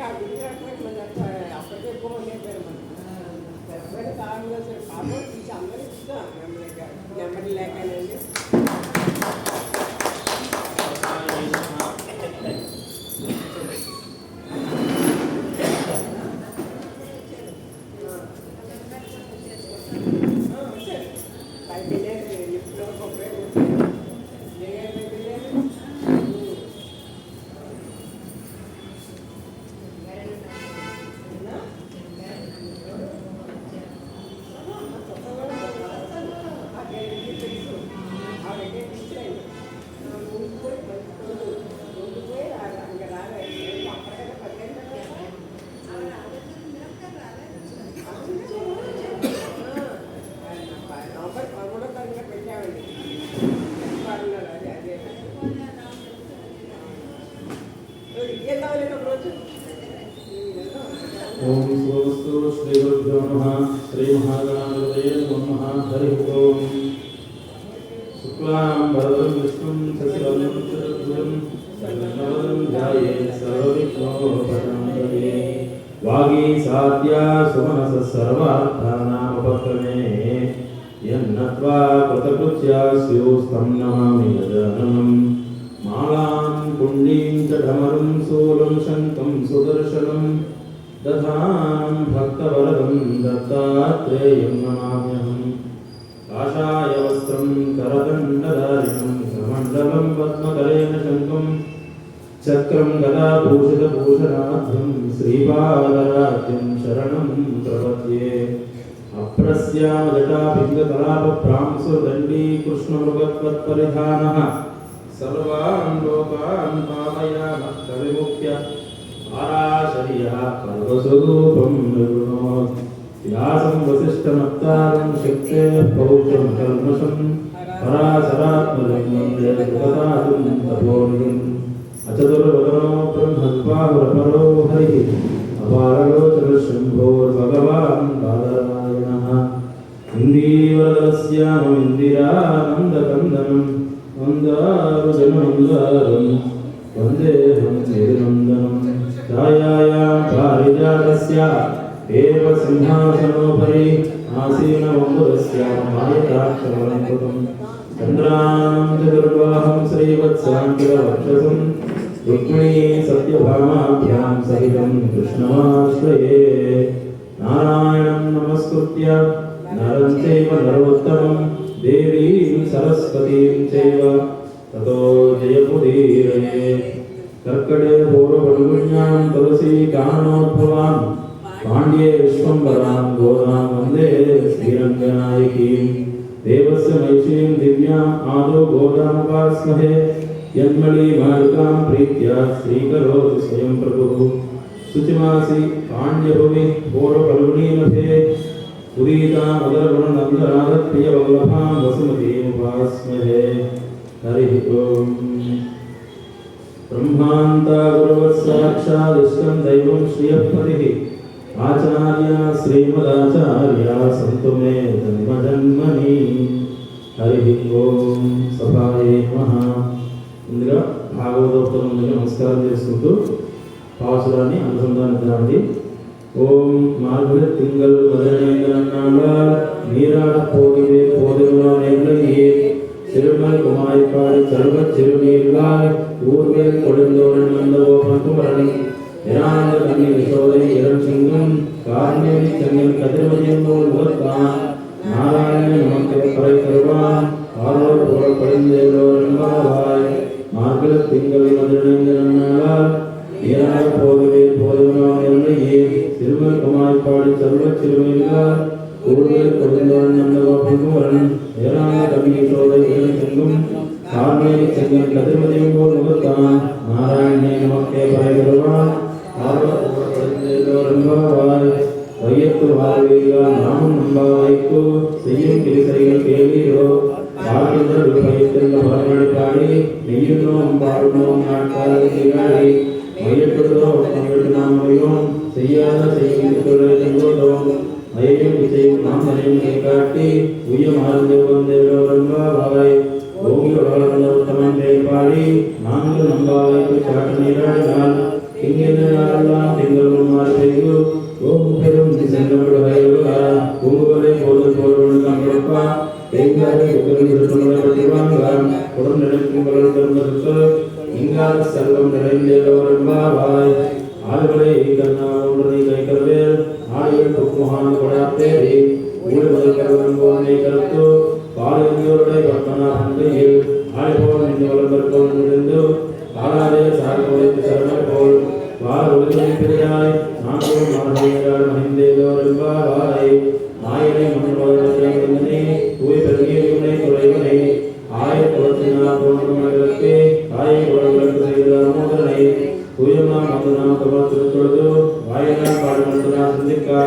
అప్పటికే ఎక్కువ మంది అయిపోయారు మనం కాలంలో కాబట్టి తీసి అందరూ ఇస్తాం నెమ్మది లేకనండి. ओम स्वस्तु श्री गुरुभ्यो नमः. श्री महागणाधिपतये नमः. हरि ओम. शुक्लांबरधरं विष्णुं शशिवर्णं चतुर्भुजं प्रसन्नवदनं ध्यायेत् सर्वविघ्नोपशान्तये. वागीसाद्या सुमनसः सर्वार्थानामुपक्रमे यन्नत्वा कृतकृत्या स्युस्तं नमामि गजाननं. मालां पुण्डीं च ढमरुं शूलं शङ्खं सुदर्शनं दधानं भक्तवरदं दत्तात्रेयं नमाम्यहम्. काषाय वस्त्रं करदण्डधारिणं कमण्डलं पद्मकरेण शङ्खं चक्रं गदाभूषितभूषणाढ्यं श्रीपादराज्यं शरणं प्रपद्ये. अप्रस्यामजटाभिङ्गकलापप्रांसुदण्डी कृष्णमृगत्वत्परिधानः सर्वान् लोकान् पावयामः कविमुख्य आराशर्यः पर्वस्वरूपं निर्गुणोत्. व्यासं वसिष्ठमत्तारं शक्तेः पौत्रं कल्मषं पराशरात्मजं वन्दे जगदादिं तपोनिधिम्. अचतुर्वदनो ब्रह्मद्वाहुरपरो हरिः अपारलोचनशम्भोर्भगवान् बादरायणः. इन्दीवरदस्याममिन्दिरानन्दकन्दनं मन्दारुजनमन्दारं वन्देऽहं श्रीनन्दनं. छायायां पारिजातस्य देवसिंहासनोपरि आसीनमम्बुदस्यामायताक्षरमलङ्कृतं. चन्द्रानं चतुर्बाहं श्रीवत्साङ्किलवक्षसं रुक्मिणी सत्यभामाभ्यां सहितं कृष्णमाश्रये. नारायणं नमस्कृत्य नरं चैव नरोत्तमं देवीं सरस्वतीं चैव ततो जयमुदीरये. कर्कटे पूर्वफल्गुण्यां तुलसीकाननोद्भवां पाण्ड्ये विश्वम्भरां गोदां वन्दे श्रीरङ्गनायकीं. देवस्य महिषीं दिव्याम् आदौ गोदामुपास्महे. यन्मणिमालिकां प्रीत्या श्रीकरोति स्वयं प्रभुः. शुचिमासि पाण्ड्यभुवि पूर्वफल्गुणीमध्ये उदीतामुदरगुणनन्दराधप्रियवल्लभां वसुमतीमुपास्महे. हरिः ओम्. ब्रह्मान्ता गुरुवत्साक्षादिष्टं दैवं श्रियःपतिः आचार्य श्रीमदाचार्या सन्तु मे जन्मजन्मनि. हरिः ओम्. सभाये नमः. ముందుగా భాగవతోత్తములకు నమస్కారం చేసుకుంటూ పాసురాన్ని అనుసంధానిద్దామండి. ఓం మార్గళ తింగల్ మదనేంద్రన్నాళాల్ నీరాడ పోగివే పోదెవా నేర్లయ్యే சிறுமல் குமாரிப்பாடு சர்வ சிறுநீர்களால் ஊர்வேல் கொடுந்தோடன் வந்தவோபனகுமரன் நிரானந்த கண்ணி யசோதை இளம் சிங்கம் கார்மேவி செங்கல் கதிரவதியம் போல் உகத்தான் நாராயண நமக்கு பறை தருவான் ஆரோர் புகழ் படிந்தேலோரன்பாவாய். மார்கழ திங்கள் மதுரேந்திரனாளால் நீராட போகவே போதவனா நேர்லையே சிறுமல் குமாரிப்பாடு சர்வ சிறுநீர்களால் ஊர்வேல் கொடுந்தோடன் வந்தவோபனகுமரன் நிரானந்த கண்ணி யசோதை இளம் சிங்கம் கார்மேவி செங்கல் கதிரவதியம் போல் உகத்தான் நாராயண நமக்கு பறை தருவான் ஆரோர் புகழ் படிந்தேலோரன்பாவாய். வையத்து வாழ்வீரா நாமும் நம்பாவைக்கு செய்யும் கிரிசைகள் கேளீரோ வாழ்கின்ற விபயத்தின் பலனடி பாடி நெய்யுனோம் பாடுனோம் நாட்காலை திகாடி மையத்துடோ பங்கெடு நாம் வையோம் செய்யாத செய்யும் தொழிலை செங்கோட்டோம் மையம் விசையும் நாம் மனையும் கை காட்டி உயம் ஆழ்ந்து வந்தேலோரன்பாவாய். ஓங்கி வளர்ந்த உத்தமன் பாடி நான்கு நம்பாவைக்கு காட்டு நீராடி பெய்தனால் திங்கள் நாளெல்லாம் திங்கள் முன்மாறு பெய்து ஓம் பெரும் சென்றவர்கள் வகையுள்ளா பூங்குகளை போது போடுவதற்கான கொடுப்பா தேங்காய் உட்கொண்டு பற்றிவாங்க உடன் நினைக்கும் பெருமதற்கு இங்காத செல்வம் நிறைந்தேவாய் ஆளுகளை கண்ணா ஒன்றனை கைக்கருவேல் ஆளுகள் புக்குமகான கொடையாத்தேரி ஊழல் முதல் கருவன் போனை கருத்து பாலியோருடைய பத்மனா பண்டையில் ஆளுபோல் நின்று வளர்ந்தோல் முடிந்து ஆளாதே சார்ந்த உழைத்து சரணர் போல் வார ஒளிகளை பெரியாய் நான்கும் மாணவியரால் மகிழ்ந்தேவாய் ஆயிரை மன்னே தூய் பெருகிய குறைவனை ஆயிர குலத்தினால் தோன்றும் ஆயை குலங்களுக்கு செய்த மோதனை தூயமா மதுனா கபல் திருத்தொழுது வாயினா பாடுமன்றனா சிந்திக்கா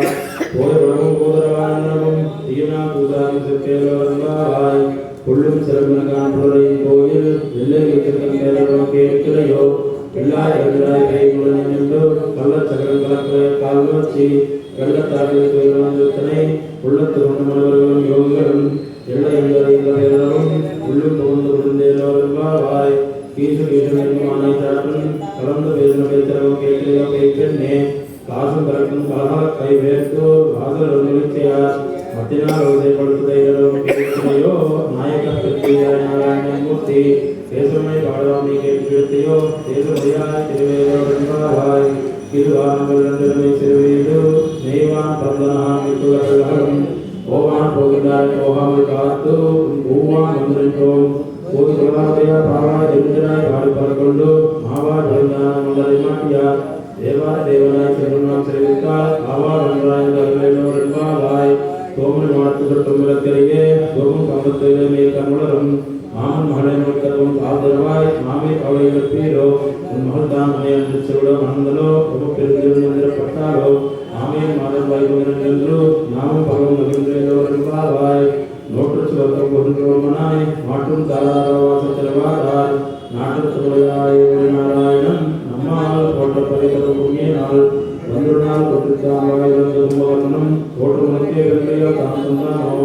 போத குலமும் போதரவானமும் தீனா பூதாமி சிற்கேவாய் புள்ளும் சிறப்பினகான் புலரையின் கோயில் எல்லை வைத்திருக்கும் கேட்கிறையோ எல்லா எதிராய் கைகுலனை நின்று கள்ளச்சகரம் கலக்க கால்வச்சி வெள்ளத்தாரில் துயரத்தனை உள்ளத்து கொண்டு மனவர்களும் யோகிகளும் எல்லை எந்தரையும் உள்ளும் புகுந்து விழுந்தேவாய் கீசு கீசனுக்கும் ஆனை சாற்றும் கலந்து பேசின பேச்சரவும் கேட்கிறதோ கேட்கிறே காசும் கலக்கும் கலகா கை வேர்த்து வாசல் நிகழ்ச்சியார் மத்தினால் ஓசைப்படுத்துதையோ கேட்கிறையோ நாயக பெற்றியாய் நாராயண மூர்த்தி தேசமை பாடவாமி கேட்கிறதையோ தேசமுடியாய் திருவேவாய் திருவாரங்கள் இரண்டிலுமே சிறுவீடு நெய்வான் பந்தனான் விட்டுள்ளவர்களும் ஓவான் போகின்றாய் போகாமல் காத்து ஊவான் வந்திருந்தோம் ஒரு குலவாதையா பாவாய் எரிஞ்சனாய் பாடிப்பார் கொண்டு மாவாய் விழுந்தான மண்டலை மாட்டியார் தேவாய் தேவனாய் செல்வனாம் சிறைவித்தால் ஆவார் ஒன்றாய் அருளோர் என்பாவாய் சோமன் மாடத்துக்கு தொங்கிலக்கரையே சோமம் கம்பத்திலே மேல் கண்ணுளரும் மாமன் மகளை நோக்கரும் ஆதரவாய் மாமை அவளை எழுப்பீரோ உன் மகள் தான் மனையன்று செவிடோ மணந்தலோ ரொம்ப பெருந்திருப்பட்டாலோ மாமையின் மாதம் வாய்ப்புகள் என்று நாமும் பகவன் மகிழ்ந்தோ என்பாவாய் நோற்று சுவர்க்கம் பொருந்தோமனாய் மாற்றும் தாராவாசத்திரவாதார் நாட்டு துறையாய் நாராயணன் நம்மால் போட்ட பரிகரம் புண்ணியனால் வந்துள்ளால் தொற்றுத்தாவாய் வந்ததும் தோற்றுமனுக்கே வெள்ளையோ தான் சொன்னானோ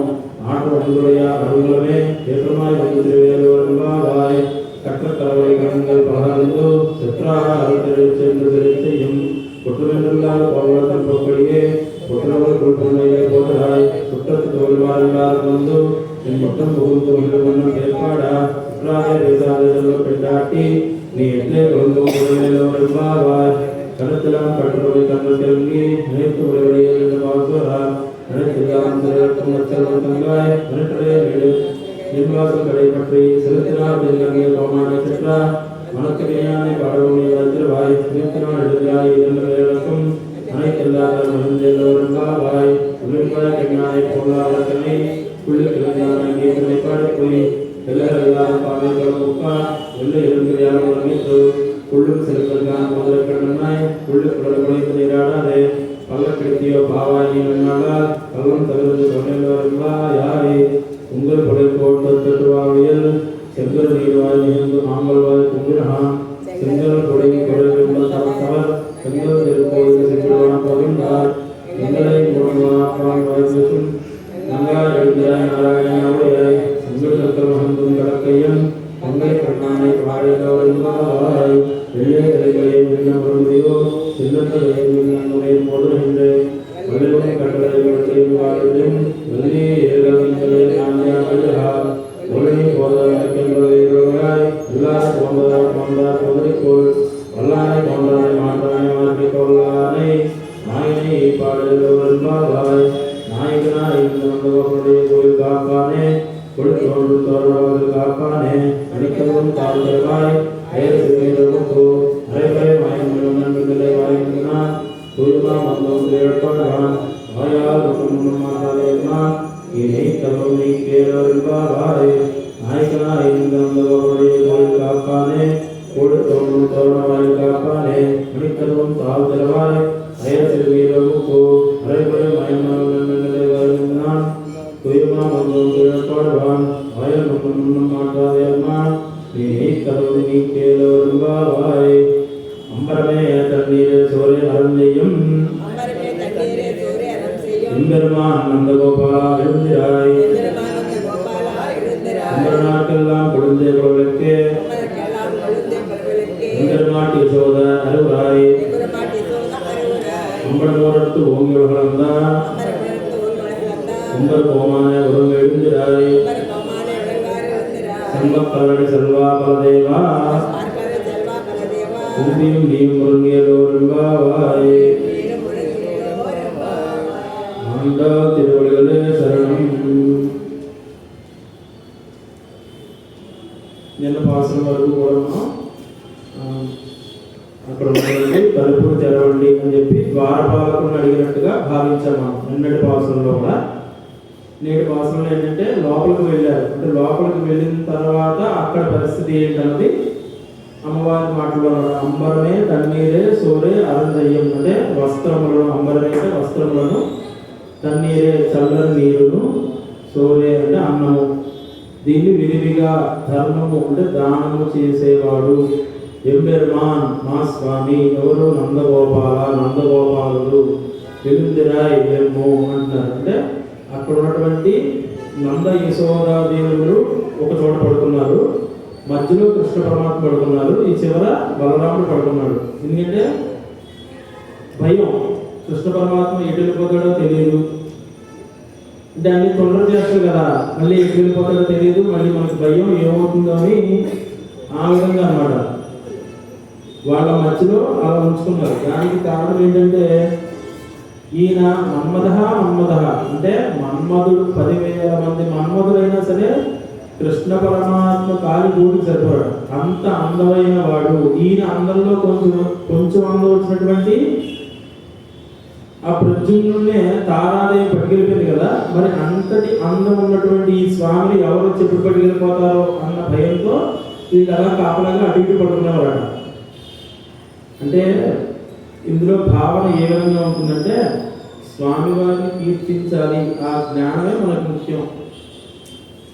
நாட்டு வந்துடையா அருளமே ஏற்றமாய் வந்து திருவேலோரம்பாவாய் கற்ற கலவை கணங்கள் பலர்ந்து சிற்றாக அறுத்தரை சேர்ந்து செய்யும் குற்றமென்றில்லாத பவளத்தன் பொற்களியே குற்றவர் குழுப்பமையை போதராய் குற்றத்து தோல்வாரில்லாத வந்து என் முட்டம் புகுந்து ஒன்று மன்னம் ஏற்பாடா குற்றாக பேசாத செல்வ பெண்டாட்டி நீ எட்டே கொள்ளுவாய் கருத்திலாம் கட்டுரை கண்ணு தெருங்கி நினைத்து உடைவடையே என்று பாசுவரா நினைத்தில்லாம் சிறக்கும் நச்சலம் தங்காய் நினைத்தடைய வீடு நிர்வாசம் கடை பற்றி செலுத்தினார் தெரியங்கே கோமானை சென்றா மனக்கடியானை பாடவுனி வளர்த்திருவாய் நிறுத்தினால் எழுதியாய் இரண்டு வேலக்கும் அனைத்தெல்லாத மகிழ்ந்தேலோருங்காவாய் உளிர்பாய் கண்ணானை போலாவதனை புள்ளி கிழந்தான கீதனை பாடிப்போய் எல்லல்லாத பாவைகள் முக்கா எல்லை எழுந்திரியால் உறங்கிட்டு புள்ளும் செலுத்தல்கான முதல கண்ணனாய் புள்ளு குடலை நீராடாதே பல்லக்கிருத்தியோ பாவாய் நீ நன்னாடால் பல்லம் தகுந்த சொன்னோரும்பா யாரே உங்கள் கொடை போட்டு தட்டுவாவியல் செங்கல் நீர்வாய் நிகழ்ந்து மாங்கல்வாய் கும்பிரஹா செங்கல் கொடை கொடை தவர் செங்கல் திருக்கோயில் செங்கல்வான பகிர்ந்தார் எங்களை மூலமாக்கான் வாய்ப்பும் நங்கா எழுந்தாய் நாராயணாவுடையாய் செங்கல் சக்கர மகந்தும் கடக்கையும் பங்கை கண்ணானை பாடையவாய் வெள்ளை கலைகளை விண்ண பொருந்தியோ சின்னத்தை விண்ணை போடுகின்ற வல்லுமை கட்டளை வளர்ச்சியும் வாழ்விலும் வெள்ளி ஏகங்களை நான்யா ஒளி போதாய் எல்லா போந்தார் போதறிக்கோள் வல்லானை போன்றானை மாற்றானை மாற்றி கொள்ளானை நாயினை பாடுவாய் நாயகனாய் வந்தவர்களுடைய கோயில் காப்பானே கொடுத்தோடு தோழர்கள் காப்பானே அடிக்கவும் தாழ்வாய் பெயர் சிறுமிகளுக்கு அரைப்பறை வாய்மொழியும் நண்பர்களை வாய்மொழினான் தூய்மா வந்தோம் ஏற்பாடுவான் வாயால் மாட்டாதேமா இனி தவம் நீ கேள்வாய் நாயகனாய் வந்தவர்களுடைய கோயில் காப்பானே கொடுத்தோடு தோழவாய் காப்பானே அடிக்கவும் தாழ்வாய் பெயர் சிறுமிகளுக்கு அரைப்பறை வாய்மொழியும் நண்பர்களை வாய்மொழினான் தூய்மா வந்தோம் ஏற்பாடுவான் வாயால் மாட்டாதேமா இனி தவம் நீ கேள்வாய் அம்பரமே தண்ணீர் சோரை அருந்தையும் எம்பெருமான் நந்தகோபாலா எழுந்திராய் அம்பரநாட்கெல்லாம் கொழுந்தே குரலுக்கு எம்பெருமாட்டி சோத அம்பரத்து ஓங்கி உலகளந்த உம்பர் கோமானே உருங்க எழுந்திராய் செம்பக்கல்லடி செல்வா பலதேவா உம்பியும் நீயும் முருங்கியலோரும்பாவாய் ஆண்டா திருவள்ளுகளே சரணம். నిన్న పాసరం వరకు కూడా మనం అక్కడ ఉన్నటువంటి తలుపులు తెరవండి అని చెప్పి ద్వారపాలకులను అడిగినట్టుగా భావించాం మనం నిన్నటి పాసరంలో కూడా. నేటి పాసరంలో ఏంటంటే లోపలికి వెళ్ళారు, అంటే లోపలికి వెళ్ళిన తర్వాత అక్కడ పరిస్థితి ఏంటన్నది అమ్మవారి మాటలో అంబరమే తన్నీరే సోరే అరందయ్యం, అంటే వస్త్రములను, అంబరమే అంటే వస్త్రములను, తన్నీరే చల్లని నీరును, సోరే అంటే అన్నము, దీన్ని విరివిగా ధర్మము అంటే దానము చేసేవాడు ఎంబెరుమాన్ మా స్వామి. ఎవరు? నందగోపాల, నందగోపాలుడు. వెలుందిరాయ్ వెమ్ము అంటున్నారు. అంటే అక్కడ ఉన్నటువంటి నంద యశోదాదేవులు ఒక చోట పడుకున్నారు, మధ్యలో కృష్ణ పరమాత్మ పడుకున్నారు, ఈ చివర బలరాముడు పడుకున్నాడు. ఎందుకంటే భయం, కృష్ణ పరమాత్మ ఎటు వెళ్ళిపోతాడో తెలియదు, అంటే అన్ని తొందర చేస్తారు కదా, మళ్ళీ ఎటు వెళ్ళిపోతాడో తెలియదు, మళ్ళీ మనకి భయం ఏమవుతుందో అని ఆ విధంగా అన్నమాట. వాళ్ళ మధ్యలో అలా ఉంచుకున్నారు. దానికి కారణం ఏంటంటే ఈయన మన్మథ అంటే మన్మధుడు 10,000 మంది మన్మధులైనా సరే కృష్ణ పరమాత్మ కాలి గూడికి సరిపోయాడు, అంత అందమైన వాడు. ఈయన అందరిలో కొంచెం అందం వచ్చినటువంటి ఆ ప్రజ్ఞున్నే తారాదేవి పట్టుకెళ్ళిపోయింది కదా, మరి అంతటి అందం ఉన్నటువంటి ఈ స్వామిని ఎవరు చెప్పుడు పట్టుకెళ్ళిపోతారో అన్న భయంతో వీళ్ళు అలా కాపలాగా అటు ఇటు పడుకునేవాడు. అంటే ఇందులో భావన ఏ విధంగా ఉంటుందంటే స్వామివారిని కీర్తించాలి, ఆ జ్ఞానమే మనకు ముఖ్యం.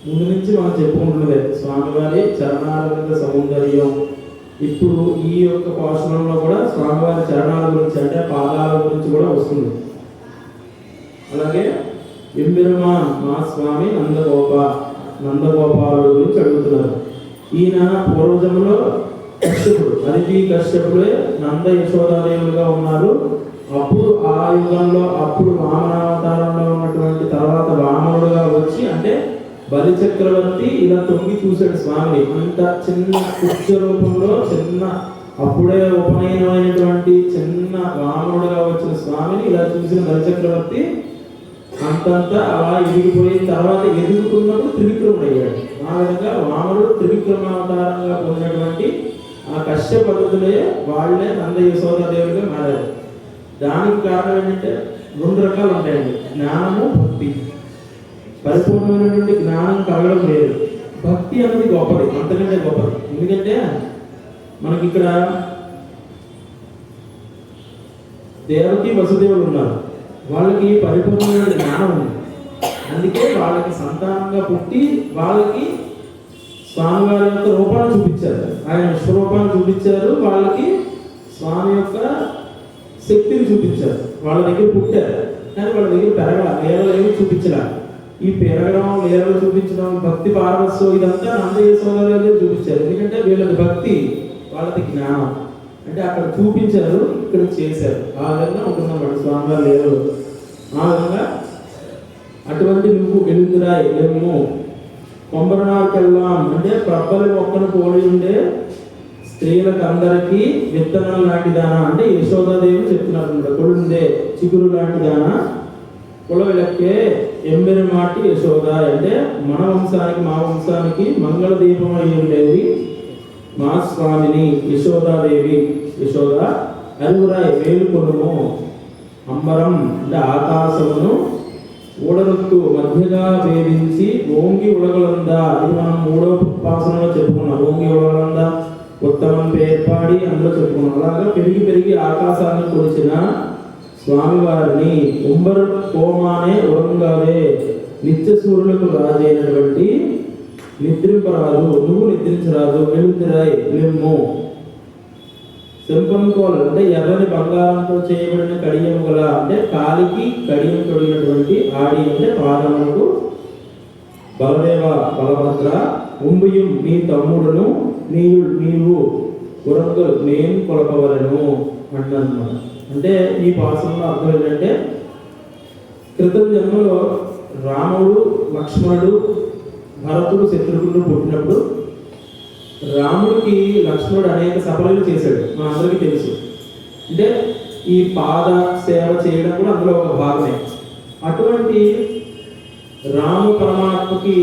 ముందు నుంచి మనం చెప్పుకుంటున్నదే స్వామివారి చరణారవింద సౌందర్యం. ఇప్పుడు ఈ యొక్క పోషణంలో కూడా స్వామివారి చరణాల గురించి, అంటే పాదాల గురించి కూడా వస్తుంది. అలాగే ఎంబెరుమాన్ మా స్వామి నందగోపాలుడు గురించి అడుగుతున్నారు. ఈయన పూర్వజంలో కశ్యపుడు, అదితి కశ్యపుడే నంద యశోదాదేవులుగా ఉన్నారు. అప్పుడు ఆ యుగంలో అప్పుడు వామనావతారంలో ఉన్నటువంటి తర్వాత వామనుడుగా వచ్చి, అంటే బలి చక్రవర్తి ఇలా తొంగి చూశాడు స్వామిని. అంత చిన్న కుక్ష రూపంలో చిన్న అప్పుడే ఉపనయనమైనటువంటి చిన్న వామనుడుగా వచ్చిన స్వామిని ఇలా చూసిన బలి చక్రవర్తి అంతంతా అలా ఎదిగిపోయిన తర్వాత ఎదుగుతున్నప్పుడు త్రివిక్రముడు అయ్యాడు. ఆ విధంగా వామనుడు త్రివిక్రమావతారంగా పొందినటువంటి ఆ కశ్యప పద్ధతులే వాళ్ళే నంద యశోదాదేవులుగా మారారు. దానికి కారణం ఏంటంటే 2 రకాలు ఉంటాయండి, జ్ఞానము, భక్తి. పరిపూర్ణమైనటువంటి జ్ఞానం కలగడం లేదు, భక్తి అనేది గొప్పది, అంతకంటే గొప్పది. ఎందుకంటే మనకి ఇక్కడ దేవకి వసుదేవులు ఉన్నారు, వాళ్ళకి పరిపూర్ణమైన జ్ఞానం ఉంది. అందుకే వాళ్ళకి సంతానంగా పుట్టి వాళ్ళకి స్వామివారి యొక్క రూపాన్ని చూపించారు, ఆయన విశ్వరూపాన్ని చూపించారు, వాళ్ళకి స్వామి యొక్క శక్తిని చూపించారు. వాళ్ళ దగ్గర పుట్టారు కానీ వాళ్ళ దగ్గర పెరగల, లేవలేవి చూపించలే. ఈ పెరగడం, లేవలు చూపించడం, భక్తి పారవస్యం ఇదంతా నంద యశోదాదేవి చూపించారు. ఎందుకంటే వీళ్ళకి భక్తి, వాళ్ళకి జ్ఞానం, అంటే అక్కడ చూపించారు, ఇక్కడ చేశారు. ఆ విధంగా ఉంటున్నమాట స్వామివారి లేవలు. ఆ విధంగా అటువంటి నువ్వు వెలుగురాయి లేము కొంబరనాకెళ్ళాం, అంటే ప్రబ్బలి మొక్కను పోలి ఉండే స్త్రీలకు అందరికీ విత్తనం లాంటి దానా, అంటే యశోదాదేవి చెప్తున్నారు అనమాట. కొడుందే చిగురు లాంటి దానా కులవిలక్కే ఎంబెరి మాటి యశోద, అంటే మన వంశానికి మా వంశానికి మంగళ దీపం అయి ఉండేది మా స్వామిని యశోదాదేవి. యశోద అరువురాయి వేలుకొనుము అంబరం, అంటే ఆకాశమును ఊడరొత్తు మధ్యగా భేదించి ఓంగి ఉడగలందా. ఇది మనం 3వ పాసనలో చెప్పుకున్నాం. ఓంగి ఉడగలందా ఉత్తమం పేర్పాడి అందులో చెప్పుకున్నాం. అలాగా పెరిగి పెరిగి ఆకాశాన్ని కొలిచిన స్వామివారిని ఉంబరు కోమానే ఉరంగారే నిత్య సూర్యులకు రాజైనటువంటి నిద్రింపరాదు, నువ్వు నిద్రించరాదు, వెలుగురాయి లెమ్ము. శంపంకోల్, అంటే ఎర్రని బంగారంతో చేయబడిన కడియము గల, అంటే కాలికి కడియం తొడిగినటువంటి ఆడి, అంటే పాదములకు బలదేవ బలభద్ర ఉంబియం నీ తమ్ముడును నీవు ఉరంగు నేను కొలపవలను అన్నమాట. అంటే ఈ పాసంలో అర్థం ఏంటంటే క్రితం జన్మలో రాముడు, లక్ష్మణుడు, భరతుడు, శత్రుఘ్నుడు పుట్టినప్పుడు రాముడికి లక్ష్మణుడు అనేక సఫలాలు చేశాడు, మన అందరికీ తెలుసు. అంటే ఈ పాద సేవ చేయడం కూడా అందులో ఒక భాగమే. అటువంటి రామ పరమాత్మకి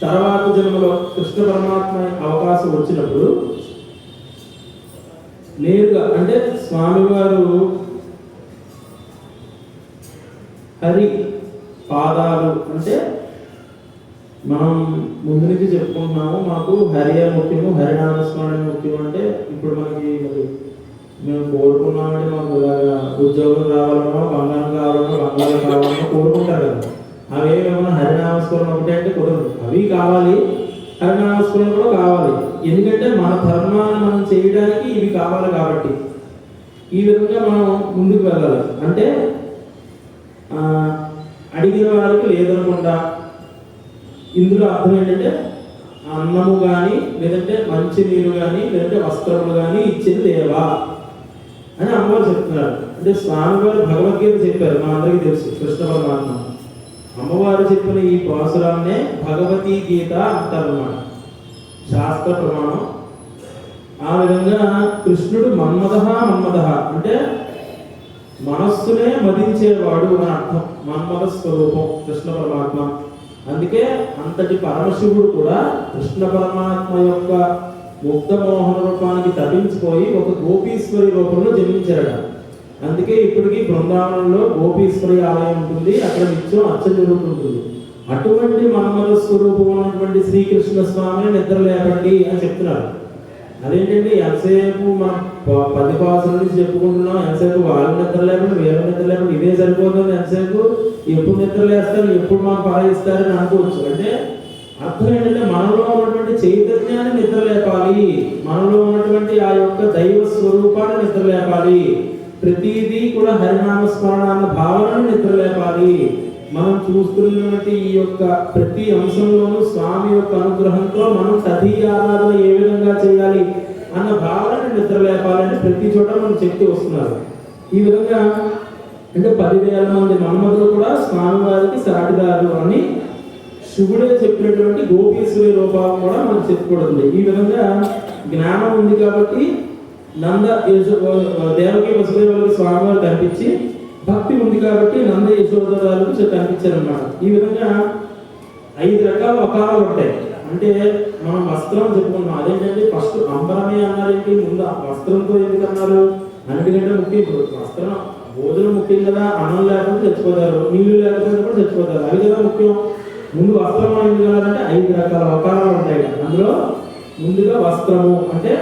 తర్వాత జన్మలో కృష్ణ పరమాత్మ అవకాశం వచ్చినప్పుడు నేరుగా అంటే స్వామివారు హరి పాదాలు అంటే మనం ముందు నుంచి చెప్పుకుంటున్నాము, మాకు హరియే ముఖ్యము, హరినామస్మరణ ముఖ్యం. అంటే ఇప్పుడు మనకి మరి మేము కోరుకున్నామంటే మాకు ఇలాగా ఉద్యోగం రావాలనో, బంగారం కావాలనో, బంగారం కావాలనో కోరుకుంటారు కదా. అవేమేమన్నా హరినామస్మరణ ఒకటే అంటే కుదరదు, అవి కావాలి, హరినామస్మరణ కూడా కావాలి. ఎందుకంటే మన ధర్మాన్ని మనం చేయడానికి ఇవి కావాలి కాబట్టి ఈ విధంగా మనం ముందుకు వెళ్ళాలి. అంటే అడిగిన వారికి లేదనకుండా ఇందులో అర్థం ఏంటంటే అన్నము కానీ, లేదంటే మంచి నీరు కానీ, లేదంటే వస్త్రములు కానీ ఇచ్చేది లేవా అని అమ్మవారు చెప్తున్నారు. అంటే స్వామివారు భగవద్గీత చెప్పారు, మా అందరికీ తెలుసు, కృష్ణ పరమాత్మ. అమ్మవారు చెప్పిన ఈ పాసురాన్నే భగవతీ గీత అంటారన్నమాట, శాస్త్ర ప్రమాణం. ఆ విధంగా కృష్ణుడు మన్మథ అంటే మనస్సునే మదించేవాడు అని అర్థం. మన్మథ స్వరూపం కృష్ణ పరమాత్మ. అందుకే అంతటి పరమశివుడు కూడా కృష్ణ పరమాత్మ యొక్క ముగ్ధ మోహన రూపానికి తప్పించిపోయి ఒక గోపీశ్వరి రూపంలో జన్మించాడు. అందుకే ఇప్పటికీ బృందావనంలో గోపీశ్వరి ఆలయం ఉంటుంది, అక్కడ నిత్యం అర్చన జరుగుతుంటుంది. అటువంటి మన్మథ స్వరూపం ఉన్నటువంటి శ్రీకృష్ణ స్వామిని నిద్ర లేపండి అని చెప్తున్నారు. అదేంటండి, ఎంతసేపు మనం 10 పాసుల నుంచి చెప్పుకుంటున్నాం, ఎంతసేపు వాళ్ళు నిద్ర లేకుండా వేరే నిద్ర లేకుండా ఇదే సరిపోతుంది, ఎంతసేపు ఎప్పుడు నిద్ర లేస్తారు, ఎప్పుడు మాకు పాలిస్తారని అనుకోవచ్చు. అంటే అర్థం ఏంటంటే మనలో ఉన్నటువంటి చైతన్యాన్ని నిద్ర లేపాలి, మనలో ఉన్నటువంటి ఆ యొక్క దైవ స్వరూపాన్ని నిద్ర లేపాలి, ప్రతిదీ కూడా హరినామస్మరణ అన్న భావనను నిద్ర లేపాలి. మనం చూస్తున్నటువంటి ఈ యొక్క ప్రతి అంశంలోనూ స్వామి యొక్క అనుగ్రహంతో మనం తదీయ ఆరాధన ఏ విధంగా చేయాలి అన్న భావనని నిద్ర లేపాలని ప్రతి చోట మనం చెప్తూ వస్తున్నారు. ఈ విధంగా అంటే 10,000 మంది మన్మధులు కూడా స్వామివారికి సాటిదారు అని శివుడే చెప్పినటువంటి గోపీశ్వరి రూపాలు కూడా మనం చెప్పుకోవడం. ఈ విధంగా జ్ఞానం ఉంది కాబట్టి నంద దేవకి వసుదేవులకు స్వామివారు కనిపించి, భక్తి ఉంది కాబట్టి నంద యశోదరాలకు కనిపించారన్నమాట. ఈ విధంగా 5 రకాల వకారాలు ఉంటాయి. అంటే మనం వస్త్రం చెప్పుకున్నాం, అదేంటంటే ఫస్ట్ అంబరమే అన్నారేంటి, ముందు వస్త్రంతో ఎందుకు అన్నారు, అన్నిటికంటే ముఖ్యం వస్త్రం. భోజనం ముఖ్యం కదా, అన్నం లేకపోతే చచ్చిపోతారు, నీళ్లు లేకపోతే కూడా చచ్చిపోతారు, అవి కదా ముఖ్యం. ముందు వస్త్రం ఎందుకు అన్నారంటే 5 రకాల వకారాలు ఉంటాయి. అందులో ముందుగా వస్త్రము అంటే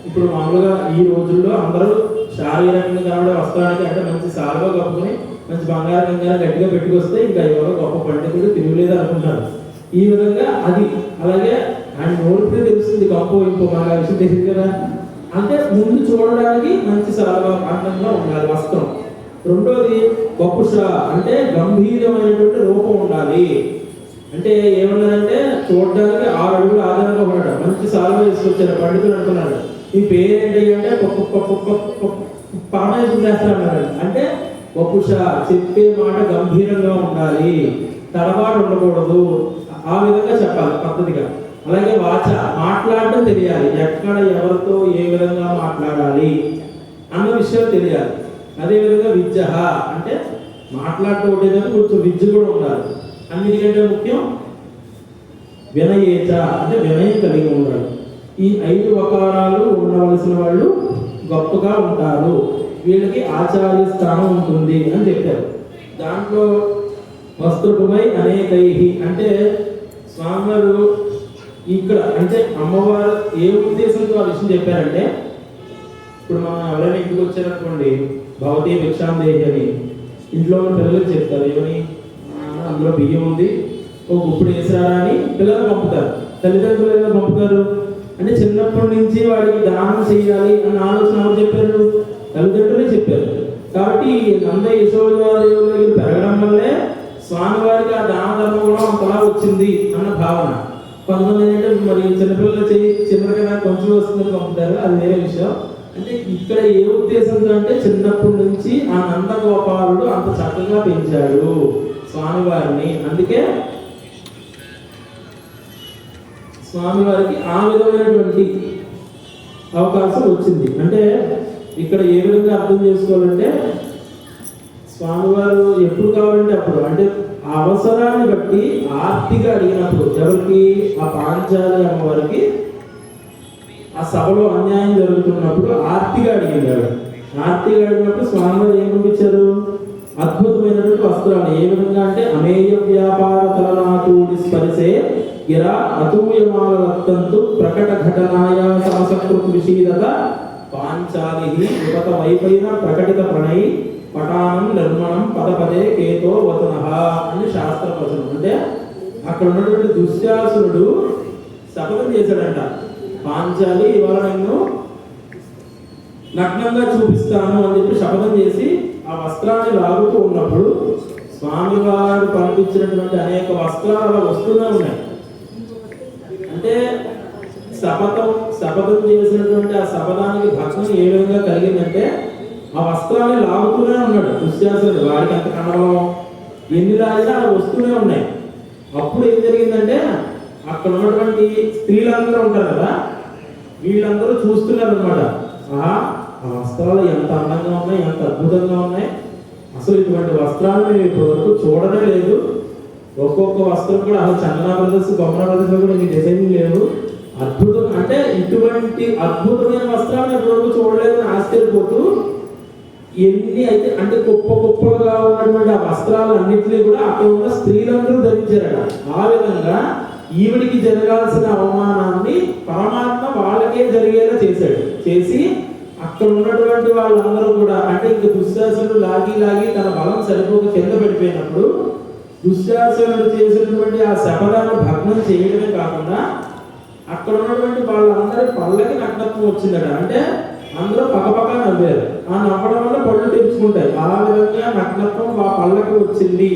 ఇప్పుడు మామూలుగా ఈ రోజుల్లో అందరూ శారీరకంగా కనబడే వస్త్రానికి అంటే మంచి సాలుగా కప్పుకొని మంచి బంగారం కంగారం గట్టిగా పెట్టుకొస్తే ఇంకా ఎవరో గొప్ప పండితుడు తిరుగులేదు అనుకుంటారు. ఈ విధంగా అది అలాగే ఆయన నోటికి తెలుస్తుంది, గొప్ప ఇంకో మన విషయం తెలియదు కదా. అంటే ముందు చూడడానికి మంచి సాలుగా అందంగా ఉండాలి వస్త్రం. రెండోది వపుష అంటే గంభీరమైనటువంటి రూపం ఉండాలి. అంటే ఏమన్నారంటే చూడడానికి 6 అడుగులు ఆధారంగా ఉన్నాడు, మంచి సాలుగా తీసుకొచ్చారు పండితుడు అనుకున్నాడు. ఈ పేరేంటి అంటే పామేసి చేస్తాడు. అంటే వపుష చెప్పే మాట గంభీరంగా ఉండాలి, తడబాటు ఉండకూడదు, ఆ విధంగా చెప్పాలి పద్ధతిగా. అలాగే వాచ మాట్లాడటం తెలియాలి, ఎక్కడ ఎవరితో ఏ విధంగా మాట్లాడాలి అన్న విషయం తెలియాలి. అదేవిధంగా విద్య అంటే మాట్లాడటం ఒకటే కదా, కొంచెం విద్య కూడా ఉండాలి. అన్నిటికంటే ముఖ్యం వినయేచ అంటే వినయం కలిగి ఉండాలి. ఈ 5 వకారాలు ఉండవలసిన వాళ్ళు గొప్పగా ఉంటారు, వీళ్ళకి ఆచార్య స్థానం ఉంటుంది అని చెప్పారు. దాంట్లో వస్త్రపుమై అనేకై అంటే స్వామివారు ఇక్కడ అంటే అమ్మవారు ఏ ఉద్దేశంతో ఆ విషయం చెప్పారంటే, ఇప్పుడు మనం ఎవరైనా ఇంటికి వచ్చారనుకోండి, భవతి భిక్షాందేహి అని ఇంట్లో ఉన్న పిల్లలకు చెప్తారు, ఏమని అందులో బియ్యం ఉంది ఒక గుప్పుడు వేసారా అని పిల్లలు పంపుతారు. తల్లిదండ్రులు ఎలా పంపుతారు అంటే చిన్నప్పటి నుంచి వాడికి దానం చేయాలి అన్న ఆలోచన ఎవరు చెప్పారు, తల్లిదండ్రులే చెప్పారు. కాబట్టి నంద యశోదాదేవుల దగ్గర పెరగడం వల్లే స్వామివారికి ఆ దాన ధర్మం కూడా అంతలా వచ్చింది అన్న భావన. కొంతమంది ఏంటంటే మరి చిన్నపిల్లలు చేయి చిన్నగా కొంచెం వస్తుందని పంపుతారు, అది వేరే విషయం. అంటే ఇక్కడ ఏ ఉద్దేశంతో అంటే చిన్నప్పటి నుంచి ఆ నందగోపాలుడు అంత చక్కగా పెంచాడు స్వామివారిని, అందుకే స్వామివారికి ఆ విధమైనటువంటి అవకాశం వచ్చింది. అంటే ఇక్కడ ఏ విధంగా అర్థం చేసుకోవాలంటే స్వామివారు ఎప్పుడు కావాలంటే అప్పుడు, అంటే ఆ అవసరాన్ని బట్టి ఆర్తిగా అడిగినప్పుడు, ఎవరికి ఆ పాంచాలి అమ్మవారికి ఆ సభలో అన్యాయం జరుగుతున్నప్పుడు ఆర్తిగా అడిగినాడు. ఆర్తిగా అడిగినప్పుడు స్వామివారు ఏం పంపించారు? అద్భుతమైనటువంటి వస్త్రాలు. ఏ విధంగా అంటే అమేయ వ్యాపార తలనాథుడి స్పరిశే గిరా అతూయమాల రక్తంతు ప్రకట ఘటనాయ సమసకృత్ విషీదత పాంచాలి విపత వైపైన ప్రకటిత ప్రణై పటానం నిర్మణం పదపదే కేతో వతనః అని శాస్త్ర వచనం. అంటే అక్కడ ఉన్నటువంటి దుశ్శాసనుడు శపథం చేశాడంట, పాంచాలి ఇవాళ నిన్ను నగ్నంగా చూపిస్తాను అని చెప్పి శపథం చేసి ఆ వస్త్రాన్ని లాగుతూ ఉన్నప్పుడు స్వామివారు పంపించినటువంటి అనేక వస్త్రాలు అలా వస్తూనే ఉన్నాయి. అంటే శపథం చేసినటువంటి ఆ శపథానికి భగ్నం ఏ విధంగా కలిగిందంటే ఆ వస్త్రాన్ని లాగుతూనే ఉన్నాడు దుశ్శాసనుడు. వాడికి అంత కనబలం ఎన్ని రాజులు అలా వస్తూనే ఉన్నాయి. అప్పుడు ఏం జరిగిందంటే అక్కడ ఉన్నటువంటి స్త్రీలందరూ ఉంటారు కదా, వీళ్ళందరూ చూస్తున్నారు అనమాట. ఆ వస్త్రాలు ఎంత అందంగా ఉన్నాయి, ఎంత అద్భుతంగా ఉన్నాయి, అసలు ఇటువంటి వస్త్రాలు మేము ఇప్పటివరకు చూడనే లేదు. ఒక్కొక్క వస్త్రం కూడా అసలు చందన బ్రదర్స్ బొమ్మన బ్రదర్స్ కూడా ఇంక డిజైన్ లేవు, అద్భుతం. అంటే ఇటువంటి అద్భుతమైన వస్త్రాలు ఇప్పటివరకు చూడలేదని ఆశ్చర్యపోతూ ఎన్ని అయితే అంటే గొప్పగా ఉన్నటువంటి ఆ వస్త్రాలు అన్నింటినీ కూడా అక్కడ ఉన్న స్త్రీలందరూ ధరించారట. ఆ విధంగా ఈవిడికి జరగాల్సిన అవమానాన్ని పరమాత్మ వాళ్ళకే జరిగేలా చేసి అక్కడ ఉన్నటువంటి వాళ్ళందరూ కూడా, అంటే ఇంక దుశ్శాసనుడు లాగి తన బలం సరిపోక కింద పడిపోయినప్పుడు దుశ్శాసనుడు చేసినటువంటి ఆ శపథాన్ని భగ్నం చేయడమే కాకుండా అక్కడ ఉన్నటువంటి వాళ్ళందరి పళ్ళకి నగ్నత్వం వచ్చిందట. అంటే అందరూ పక్కపక్క నవ్వారు. ఆ నవ్వడం వల్ల పళ్ళు తెరుచుకుంటాయి. ఆ విధంగా నగ్నత్వం ఆ పళ్ళకి వచ్చింది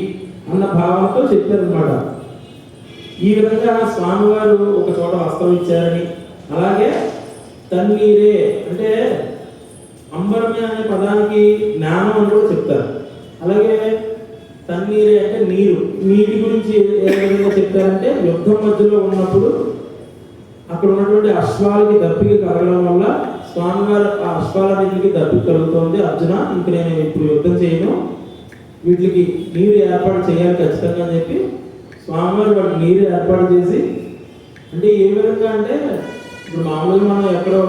అన్న భావంతో చెప్పారనమాట. ఈ విధంగా స్వామివారు ఒక చోట వస్త్రం ఇచ్చారని, అలాగే తన్నీరే అంటే అంబరమే అనే పదానికి జ్ఞానం అని కూడా చెప్తారు. అలాగే తన్నీరే అంటే నీటి గురించి ఏ విధంగా చెప్తారంటే యుద్ధం మధ్యలో ఉన్నప్పుడు అక్కడ ఉన్నటువంటి అశ్వాలకి దప్పిక కలగడం వల్ల స్వామివారు ఆ అశ్వాలన్నింటికి దప్పిక కలుగుతోంది, అర్జున ఇంక నేను ఇప్పుడు యుద్ధం చేయను, వీటికి నీరు ఏర్పాటు చేయాలి ఖచ్చితంగా అని చెప్పి స్వామివారు వాటికి నీరు ఏర్పాటు చేసి, అంటే ఏ విధంగా అంటే ఇప్పుడు మామూలుగా మనం ఎక్కడో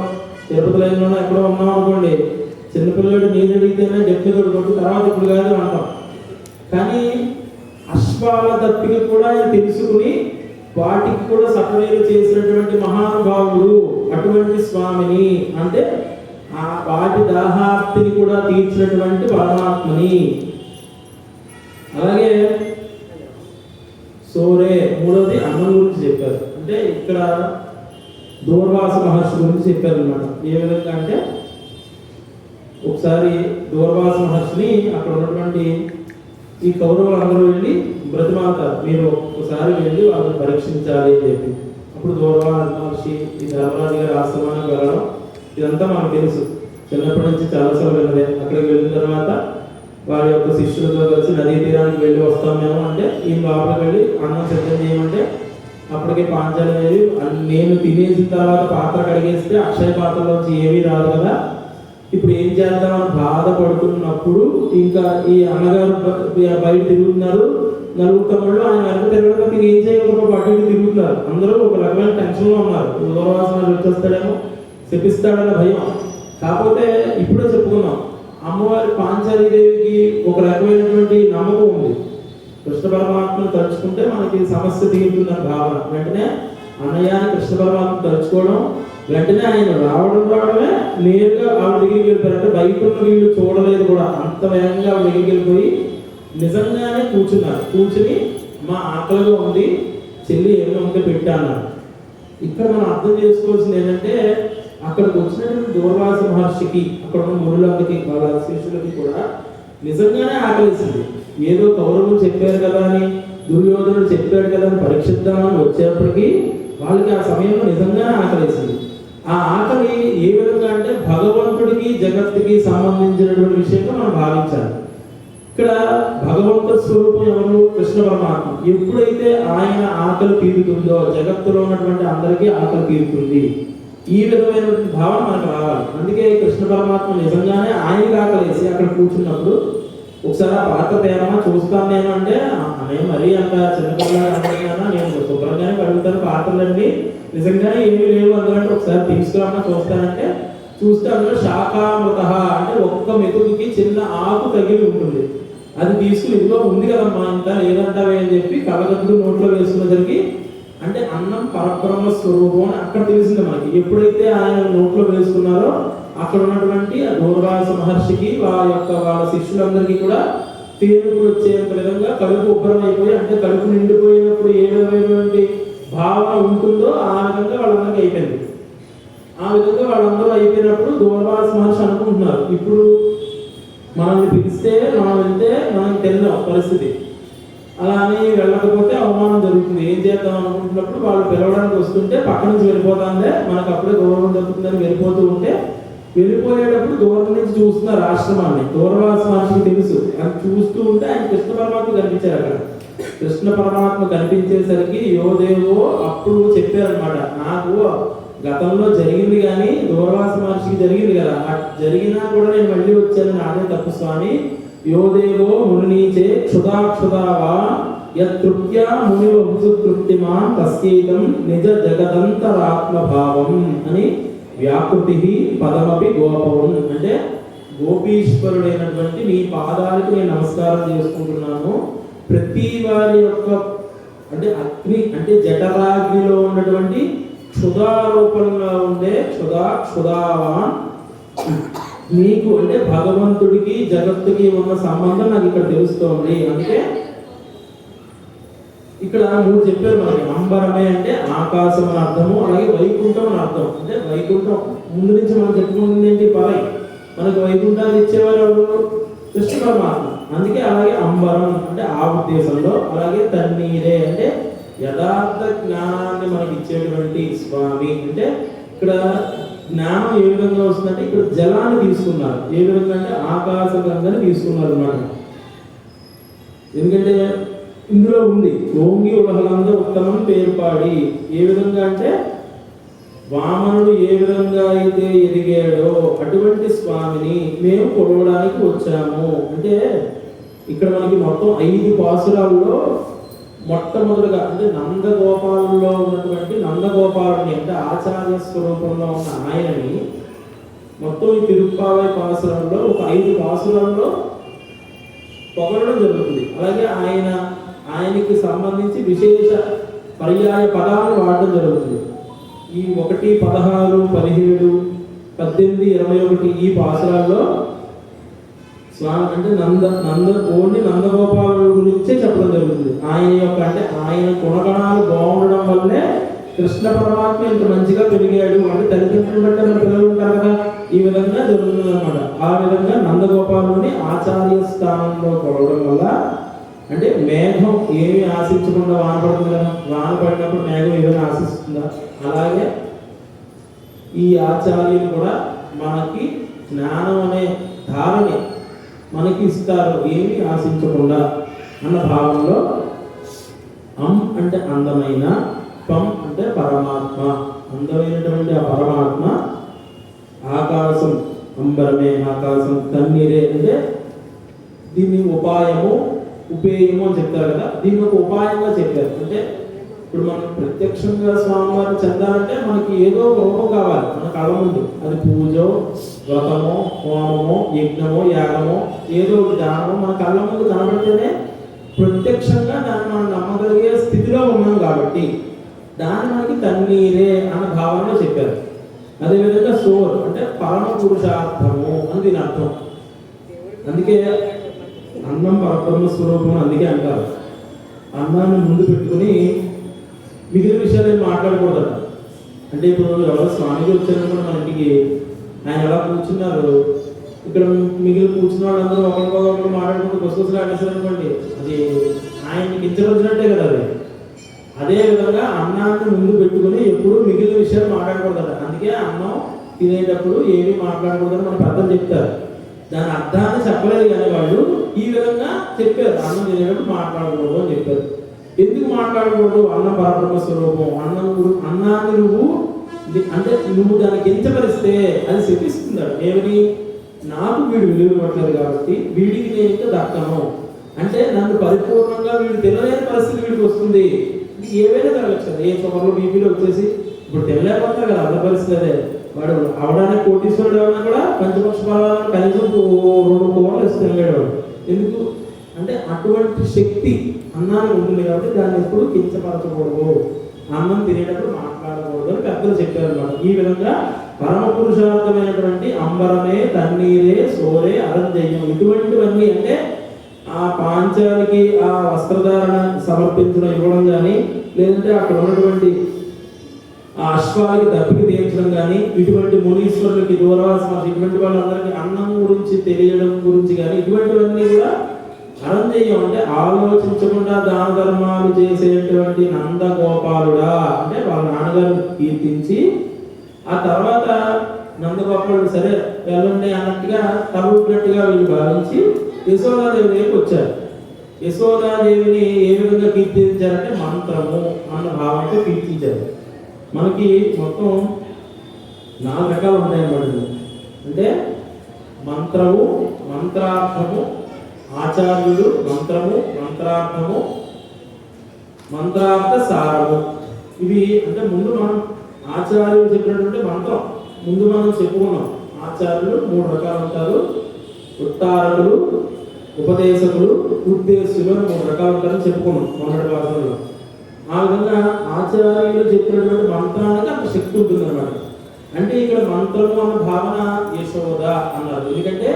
తిరుపతి లైన్లోనో ఎక్కడో ఉన్నాం అనుకోండి, చిన్నపిల్లలు నీరు అడిగితేనే చెప్పేది కొట్టు తర్వాత ఇప్పుడు కాదు అంటాం. కానీ అశ్వాల దప్పిక కూడా తెలుసుకుని వాటికి కూడా సపరేలు చేసినటువంటి మహానుభావుడు అటువంటి స్వామిని, అంటే ఆ వాటి దాహార్తిని కూడా తీర్చినటువంటి పరమాత్మని. అలాగే సోరే మూడవది అన్నం గురించి చెప్పారు. అంటే ఇక్కడ దూర్వాస మహర్షి గురించి చెప్పారు అన్నమాట. ఏ విధంగా అంటే ఒకసారి దూర్వాస మహర్షిని అక్కడ ఉన్నటువంటి ఈ కౌరవులు అందరూ వెళ్ళి బ్రతిమాలతారు, మీరు ఒకసారి వెళ్ళి వాళ్ళని పరీక్షించాలి అని చెప్పి. అప్పుడు దూర్వాస మహర్షి ఈ ధర్మరాజు గారి ఆశ్రమానికి వెళ్ళడం ఇదంతా మనకు తెలుసు, చిన్నప్పటి నుంచి చాలాసార్లు విన్నదే. అక్కడికి వెళ్ళిన తర్వాత వారి యొక్క శిష్యులతో కలిసి నదీ తీరానికి వెళ్ళి వస్తాం మేము అంటే, ఈ లోపలికి వెళ్ళి అన్నం సిద్ధం చేయమంటే అప్పటికే పాంచాలి నేను తినేసిన తర్వాత పాత్ర కడిగేస్తే అక్షయ పాత్రలోంచి ఏమీ రాదు కదా, ఇప్పుడు ఏం చేద్దామని బాధపడుతున్నప్పుడు ఇంకా ఈ అన్నగారు బయట తిరుగుతున్నారు, నలుగురు తమ్ముళ్ళు ఆయన వెనక తిరగడం మీరు ఏం చేయకపోతే అటు ఇటు తిరుగుతున్నారు. అందరూ ఒక రకమైన టెన్షన్లో ఉన్నారు, దూరవాసన వచ్చేస్తాడేమో శపిస్తాడన్న భయం. కాకపోతే ఇప్పుడే చెప్పుకున్నాం, అమ్మవారి పాంచాలీదేవికి ఒక రకమైనటువంటి నమ్మకం ఉంది, కృష్ణ పరమాత్మను తలుచుకుంటే మనకి సమస్య తీరుతుందని భావన. వెంటనే అన్నయ్యాన్ని కృష్ణ పరమాత్మ తలుచుకోవడం, వెంటనే ఆయన రావడమే నేరుగా ఆవిడ దగ్గరికి వెళ్ళిపోయారు. అంటే బయట ఉన్న వీళ్ళు చూడలేదు కూడా, అంత వేగంగా ఆవిడ దగ్గరికి వెళ్ళిపోయి నిజంగానే కూర్చుని మా ఆకలిగా ఉంది చెల్లి ఏమైనా ఉంటే పెట్టాను. ఇక్కడ మనం అర్థం చేసుకోవాల్సింది ఏంటంటే అక్కడికి వచ్చినటువంటి దూర్వాస మహర్షికి అక్కడ ఉన్న మునులకి వాళ్ళ శిష్యులకి కూడా నిజంగానే ఆకలిసింది. ఏదో కౌరవులు చెప్పారు కదా అని, దుర్యోధనుడు చెప్పాడు కదా అని పరీక్షిద్దామని వచ్చేప్పటికీ వాళ్ళకి ఆ సమయంలో నిజంగానే ఆకలిసింది. ఆ ఆకలి ఏ విధంగా అంటే భగవంతుడికి జగత్తుకి సంబంధించినటువంటి విషయంగా మనం భావించాలి. ఇక్కడ భగవంతుడి స్వరూపం ఎవరు? కృష్ణ పరమాత్మ. ఎప్పుడైతే ఆయన ఆకలి తీరుతుందో జగత్తులో ఉన్నటువంటి అందరికీ ఆకలి తీరుతుంది. ఈ విధమైనటువంటి భావన మనకు రావాలి. అందుకే కృష్ణ పరమాత్మ నిజంగానే ఆయనకి ఆకలేసి అక్కడ కూర్చున్నప్పుడు ఒకసారి ఆ పాత్ర తేరమా చూస్తాను నేను అంటే, నేను మరీ అంత చిన్నపిల్లగా అనుకుంటున్నా, నేను శుభ్రంగానే కడుగుతాను పాత్రలన్నీ, నిజంగానే ఏమీ లేవు అందుకంటే ఒకసారి తీసుకురామా చూస్తానంటే, చూస్తే అందులో శాఖామృత అంటే ఒక్క మెతుకుకి చిన్న ఆకు తగిలి ఉంటుంది. అది తీసుకుని ఇదిగో ఉంది కదమ్మా ఇంత లేదంటావే అని చెప్పి కళ్ళగద్దులు నోట్లో వేసుకునేసరికి అంటే అన్నం పరబ్రహ్మ స్వరూపం అని అక్కడ తెలిసింది మనకి. ఎప్పుడైతే ఆయన నోట్లో వేసుకున్నారో అక్కడ ఉన్నటువంటి దూర్వాస మహర్షికి వాళ్ళ శిష్యులందరికీ కూడా తేనుగులు వచ్చేంత విధంగా కడుపు ఉబ్బరం అయిపోయి, అంటే కడుపు నిండిపోయినప్పుడు ఏ విధమైనటువంటి భావన ఉంటుందో ఆ విధంగా వాళ్ళందరికీ అయిపోయింది. ఆ విధంగా వాళ్ళందరూ అయిపోయినప్పుడు దూర్వాస మహర్షి అనుకుంటున్నారు, ఇప్పుడు మనల్ని పిలిస్తే మనం వెళ్తే మనం తెలియదు పరిస్థితి, అలా అని వెళ్ళకపోతే అవమానం జరుగుతుంది, ఏం చేద్దాం అనుకుంటున్నప్పుడు వాళ్ళు పిలవడానికి వస్తుంటే పక్క నుంచి వెళ్ళిపోతాందే మనకు అప్పుడే గౌరవం దొరుకుతుందని వెళ్ళిపోతూ ఉంటే, వెళ్ళిపోయేటప్పుడు దూరం నుంచి చూస్తున్నారు ఆశ్రమాన్ని. దూర్వాస మహర్షికి తెలుసు, అది చూస్తూ ఉంటే ఆయన కృష్ణ పరమాత్మ కనిపించారు. అక్కడ కృష్ణ పరమాత్మ కనిపించేసరికి యోదేవో అప్పుడు చెప్పారనమాట, నాకు గతంలో జరిగింది కానీ దూర్వాస మహర్షికి జరిగింది కదా, జరిగినా కూడా నేను మళ్ళీ వచ్చాను, నాదే తప్పు స్వామి. యోదేవో మునిచే క్షుదాక్షుదావా యతృప్త్యా మునివృత్తిమాన్ తస్యైతం నిజ జగదంతరాత్మభావం అని వ్యాకృతి పదమపి గోపవం. అంటే గోపీశ్వరుడైనటువంటి నీ పాదాలకు నేను నమస్కారం చేసుకుంటున్నాను. ప్రతి వారి యొక్క అంటే అగ్ని అంటే జఠరాగ్నిలో ఉన్నటువంటి క్షుదారూపంగా ఉండే క్షుదావాన్ నీకు అంటే భగవంతుడికి జగత్తుకి ఉన్న సంబంధం నాకు ఇక్కడ తెలుస్తోంది. అందుకే ఇక్కడ మూడు చెప్పారు మనకి. అంబరమే అంటే ఆకాశం అని అర్థము, అలాగే వైకుంఠం అని అర్థం. అంటే వైకుంఠం ముందు నుంచి మనం చెప్పుకుంటుంది ఏంటి? పరై. మనకు వైకుంఠాన్ని ఇచ్చేవారు ఎవరు? కృష్ణ పరమాత్మ. అందుకే అలాగే అంబరం అంటే ఆ ఉద్దేశంలో, అలాగే తన్నీరే అంటే యథార్థ జ్ఞానాన్ని మనకి ఇచ్చేటువంటి స్వామి. అంటే ఇక్కడ జ్ఞానం ఏ విధంగా వస్తుందంటే ఇక్కడ జలాన్ని తీసుకున్నారు. ఏ విధంగా అంటే ఆకాశ గంగని తీసుకున్నారు అన్నమాట. ఎందుకంటే ఇందులో ఉంది ఓంగి ఉలహలంద ఉత్తమం పేరుపాడి. ఏ విధంగా అంటే వామనుడు ఏ విధంగా అయితే ఎదిగాడో అటువంటి స్వామిని మేము కొలవడానికి వచ్చాము. అంటే ఇక్కడ మనకి మొత్తం 5 పాసురాల్లో మొట్టమొదటిగా అంటే నందగోపాలంలో ఉన్నటువంటి నందగోపాలని అంటే ఆచార్య స్వరూపంలో ఉన్న ఆయనని మొత్తం ఈ తిరుప్పావై పాసురంలో ఒక 5 పాసురాల్లో పొగడడం జరుగుతుంది. అలాగే ఆయనకి సంబంధించి విశేష పర్యాయ పదాలను వాడడం జరుగుతుంది. ఈ 1, 16, 17, 18, 21 ఈ పాసురాల్లో స్వామి అంటే ఓన్లీ నందగోపాల గురించే చెప్పడం జరుగుతుంది. ఆయన యొక్క అంటే ఆయన గుణగణాలు బాగుండడం వల్లే కృష్ణ పరమాత్మ ఇంత మంచిగా పెరిగాడు. అంటే తల్లిదండ్రులు బట్టి మన పిల్లలు ఉంటారు కదా, ఈ విధంగా జరుగుతుంది అనమాట. ఆ విధంగా నందగోపాలుని ఆచార్య స్థానంలో కొలవడం వల్ల అంటే మేఘం ఏమి ఆశించకుండా వాన పడుతుంది కదా, వాన పడినప్పుడు మేఘం ఏమైనా ఆశిస్తుందా? అలాగే ఈ ఆచార్యులు కూడా మనకి జ్ఞానం అనే ధారని మనకి ఇస్తారు, ఏమి ఆశించకుండా అన్న భావంలో. అంటే అందమైన, పం అంటే పరమాత్మ, అందమైనటువంటి ఆ పరమాత్మ. ఆకాశం అంబరమే ఆకాశం, తన్నీరే అంటే దీన్ని ఉపాయము ఉపేయము అని చెప్తారు కదా, దీన్ని ఒక ఉపాయంగా చెప్పారు. అంటే ఇప్పుడు మనం ప్రత్యక్షంగా స్వామివారిని చెందాలంటే మనకి ఏదో ఒక రూపం కావాలి మన కళ్ళ ముందు. అది పూజో, వ్రతమో, హోమమో, యజ్ఞమో, యాగమో, ఏదో ఒక దానమో మన కళ్ళ ముందు కనబడితేనే ప్రత్యక్షంగా దాన్ని మనం నమ్మగలిగే స్థితిలో ఉన్నాం. కాబట్టి దాన్ని మనకి తన్నీరే అన్న భావనలో చెప్పారు. అదేవిధంగా సోర్ అంటే పరమ పురుషార్థము అని దీని అర్థం. అందుకే అన్నం పరబ్రహ్మ స్వరూపం అందుకే అంటారు. అన్నాన్ని ముందు పెట్టుకుని మిగిలిన విషయాలు ఏం మాట్లాడకూడదు. అంటే ఇప్పుడు ఎవరో స్వామికి వచ్చారనుకోండి మన ఇంటికి, ఆయన ఎలా కూర్చున్నారు, ఇక్కడ మిగిలిన కూర్చున్న వాళ్ళందరూ ఒకరికొకరు మాట్లాడుకుంటూ గుసగుసలు ఆడేశారు అనుకోండి, అది ఆయన్ని కించవచ్చినట్టే కదా. అది అదే విధంగా అన్నాన్ని ముందు పెట్టుకుని ఎప్పుడు మిగిలిన విషయాలు మాట్లాడకూడదట. అందుకే అన్నం తినేటప్పుడు ఏమీ మాట్లాడకూడదని మన పెద్దలు చెప్తారు. దాని అర్థాన్ని చెప్పలేదు కానీ వాళ్ళు ఈ విధంగా చెప్పారు, అన్నం తినేటప్పుడు మాట్లాడకూడదు అని చెప్పారు. ఎందుకు మాట్లాడకూడదు? అన్నం పరబ్రహ్మ స్వరూపం. అన్నాన్ని నువ్వు అంటే నువ్వు దాన్ని కించపరిస్తే అది శపిస్తున్నాడు. ఏమని? నాకు వీడు విలువ ఇవ్వట్లేదు కాబట్టి వీడికి నేను ఇంకా దక్కను అంటే నన్ను పరిపూర్ణంగా వీడు తినలేని పరిస్థితి వీడికి వస్తుంది. ఏవైనా జరగచ్చు. ఏ షుగర్లు బీపీలు వచ్చేసి ఇప్పుడు తినలేకపోతారు కదా, అదే పరిస్థితి. అదే వాడు అవడానికి కోటీశ్వరుడు ఏమన్నా కూడా పంచపక్ష ఫలాలను కనీసం 2 కూరలు ఇస్తున్నాడు. ఎందుకు అంటే అటువంటి శక్తి అన్నానికి ఉంటుంది కాబట్టి దాన్ని ఎప్పుడు కించపరచకూడదు, అన్నం తినేటప్పుడు మాట్లాడకూడదు అని పెద్దలు చెప్పారు అన్నమాట. ఈ విధంగా పరమ పురుషార్థమైనటువంటి అంబరమే తన్నీరే సోరే అరంజయ్యం ఇటువంటివన్నీ అంటే ఆ పాంచాలికి ఆ వస్త్రధారణ సమర్పించడం ఇవ్వడం కానీ, లేదంటే అక్కడ ఉన్నటువంటి ఆ అశ్వాలకి దప్పికి తీర్చడం కానీ, ఇటువంటి మునీశ్వరులకి దూరవాసం ఇటువంటి వాళ్ళందరికీ అన్నం గురించి తెలియడం గురించి కానీ ఇటువంటివన్నీ కూడా అరంజయ్యం అంటే ఆలోచించకుండా దాన ధర్మాలు చేసేటువంటి నందగోపాలుడా అంటే వాళ్ళ నాన్నగారు కీర్తించి ఆ తర్వాత నందగోపాలుడు సరే వెళ్ళండి అన్నట్టుగా తలూపినట్టుగా వీళ్ళు భావించి యశోదాదేవి దగ్గరికి వచ్చారు. యశోదాదేవిని ఏ విధంగా కీర్తించారంటే మంత్రము అన్న భావంతో కీర్తించారు. మనకి మొత్తం 4 రకాలు ఉన్నాయన్నమాట. అంటే మంత్రము, మంత్రార్థము, ఆచార్యుడు, మంత్రము, మంత్రార్థము, మంత్రార్థ సారము. ఇవి అంటే ముందు మనం ఆచార్యులు చెప్పినటువంటి మంత్రం ముందు మనం చెప్పుకున్నాం. ఆచార్యులు 3 రకాలు ఉంటారు. ఉత్తారకులు, ఉపదేశకులు, ఉద్దేశులు అని 3 రకాలు ఉంటారని చెప్పుకున్నాం మొన్నటి భాషలో. ఆ విధంగా ఆచార్యులు చెప్పినటువంటి మంత్రానికి అంత శక్తి ఉంటుంది అన్నమాట. అంటే ఇక్కడ మంత్రము అన్న భావన యశోద అన్నారు. ఎందుకంటే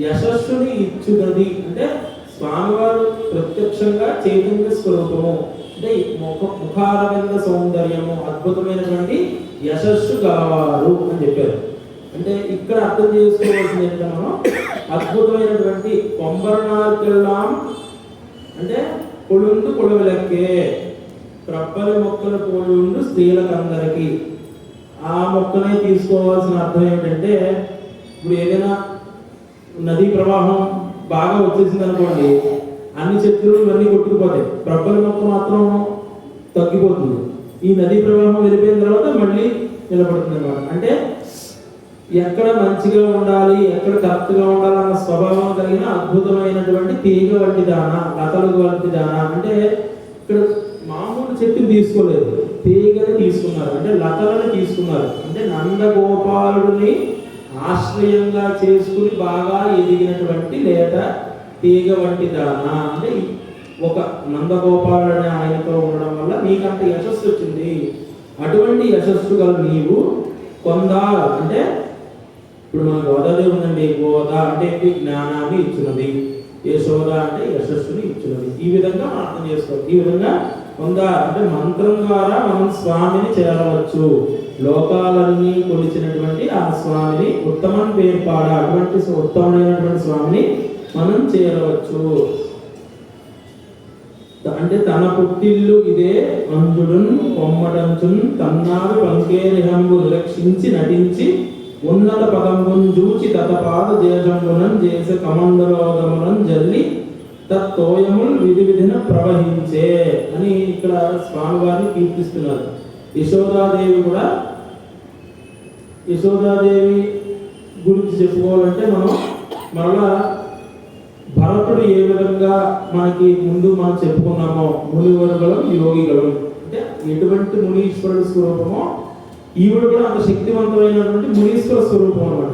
యశస్సుని ఇచ్చున్నది అంటే స్వామివారు ప్రత్యక్షంగా చైతన్య స్వరూపము అంటే ముఖారవింద సౌందర్యము అద్భుతమైనటువంటి యశస్సు గలవారు అని చెప్పారు. అంటే ఇక్కడ అర్థం చేసుకోవాల్సింది ఏంటంటే మనం అద్భుతమైనటువంటి కొంబరనార్కెళ్ళాం అంటే కొడుందు కొడవలెక్కే ప్రబ్బలి మొక్కల పోలుండు స్త్రీలకందరికీ. ఆ మొక్కనే తీసుకోవాల్సిన అర్థం ఏంటంటే ఇప్పుడు ఏదైనా నదీ ప్రవాహం బాగా వచ్చేసింది అనుకోండి, అన్ని చెట్లు ఇవన్నీ కొట్టుకుపోతాయి, ప్రబ్బలి మొక్క మాత్రం తగ్గిపోతుంది. ఈ నదీ ప్రవాహం వెళ్ళిపోయిన తర్వాత మళ్ళీ నిలబడుతుంది అన్నమాట. అంటే ఎక్కడ మంచిగా ఉండాలి, ఎక్కడ కరెక్ట్గా ఉండాలన్న స్వభావం కలిగిన అద్భుతమైనటువంటి తీగ వంటి దాన, లతలు వంటి దాన. అంటే ఇక్కడ మామూలు చెట్టుని తీసుకోలేదు, తీగని తీసుకున్నారు, అంటే లతలను తీసుకున్నారు. అంటే నందగోపాలుడిని ఆశ్రయంగా చేసుకుని బాగా ఎదిగినటువంటి లేత తీగ వంటి దాన. అంటే ఒక నందగోపాలుడు అనే ఆయనతో ఉండడం వల్ల నీకంత యశస్సు వచ్చింది. అటువంటి యశస్సు గల నీవు కొందా అంటే ఇప్పుడు మన గోదాదేవి ఉందండి. గోదా అంటే జ్ఞానాన్ని ఇచ్చినది, యశోద అంటే యశస్సుని ఇచ్చినది. ఈ విధంగా మనం అర్థం చేసుకోవాలి. ఈ విధంగా కొందా అంటే మంత్రం ద్వారా మనం స్వామిని చేరవచ్చు. లోకాలన్నీ కొలిచినటువంటి ఆ స్వామిని ఉత్తమం పేర్పాడ అటువంటి ఉత్తమమైనటువంటి స్వామిని మనం చేరవచ్చు. అంటే తన పుట్టిల్లు ఇదే అంజుడున్ కొమ్మడంచున్ తన్నాడు పంకేరిహంబు రక్షించి నటించి ఉన్నత పదంబున్ జూచి తతపాద దేశంబునం చేసే కమండలోదమునం జల్లి తత్తోయముల్ విధి విధిన ప్రవహించే అని ఇక్కడ స్వామివారిని కీర్తిస్తున్నారు. యశోదాదేవి కూడా, యశోదాదేవి గురించి చెప్పుకోవాలంటే మనం మరలా భరతుడు ఏ విధంగా మనకి ముందు మనం చెప్పుకున్నామో మునివరుగలం యోగిగలం అంటే ఎటువంటి మునీశ్వరుడు స్వరూపమో ఈవిడ కూడా అంత శక్తివంతమైనటువంటి మునీశ్వర స్వరూపం అన్నమాట.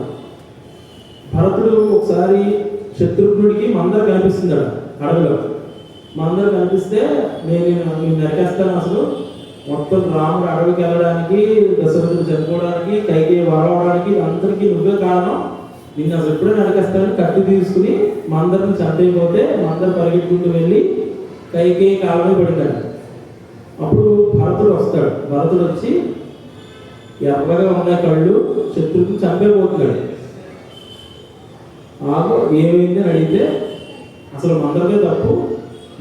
భరతుడు ఒకసారి శత్రుఘ్నుడికి మందర కనిపిస్తుంది అడవిలో. మందర కనిపిస్తే నేను నరికేస్తాను, అసలు మొత్తం రాముడు అడవికి వెళ్ళడానికి, దశరథుడు చనిపోవడానికి, కైకేయి వరవడానికి అందరికీ నువ్వే కారణం, నిన్ను అసలు ఎప్పుడూ నరికేస్తానని కత్తి తీసుకుని మందరిని చంపైపోతే మందరు పరిగెట్టుకుంటూ వెళ్ళి కైకేయి కాలమే పడినాడు. అప్పుడు భరతుడు వస్తాడు. భరతుడు వచ్చి ఎర్రగా ఉన్న కళ్ళు శత్రువుని చంపైపోతున్నాడు. ఆగు ఏమైంది అని అడిగితే అసలు మందరమే తప్పు,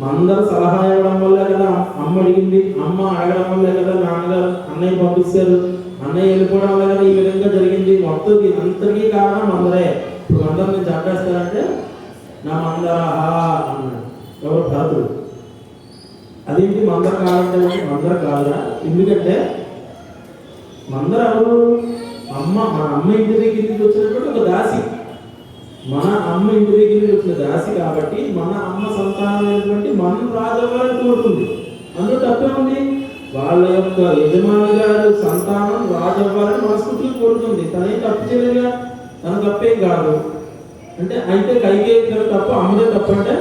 మందర సలహా ఇవ్వడం వల్లే కదా అమ్మ అడిగింది, అమ్మ అడగడం వల్లే కదా నాన్నగారు అన్నయ్య పంపిస్తారు, అన్నయ్య వెళ్ళిపోవడం వల్ల కదా ఈ విధంగా జరిగింది. మొత్తం అంతటికీ కారణం మందరే. ఇప్పుడు మందరం నేను చంపేస్తానంటే నా మందర అన్నాడు ఎవరు భరతుడు. అదేంటి మందర కాదంటే మందర కాదురా, ఎందుకంటే మందర ఎవరు? అమ్మ, మన అమ్మ ఇంటి దగ్గరికి వచ్చినటువంటి ఒక దాసి, మన అమ్మ ఇంటి దగ్గరికి వచ్చిన దాసి కాబట్టి మన అమ్మ సంతానమైనటువంటి మనం రాజవ్వాలని కోరుతుంది. అందులో తప్పే ఉంది. వాళ్ళ యొక్క యజమాని గారు సంతానం రాజవ్వాలని మనస్ఫూర్తిగా కోరుతుంది. తనేం తప్పు చేయలేదుగా, తన తప్పేం కాదు. అంటే అయితే కైకేయి గారు తప్పు, అమ్మదే తప్పు అంటే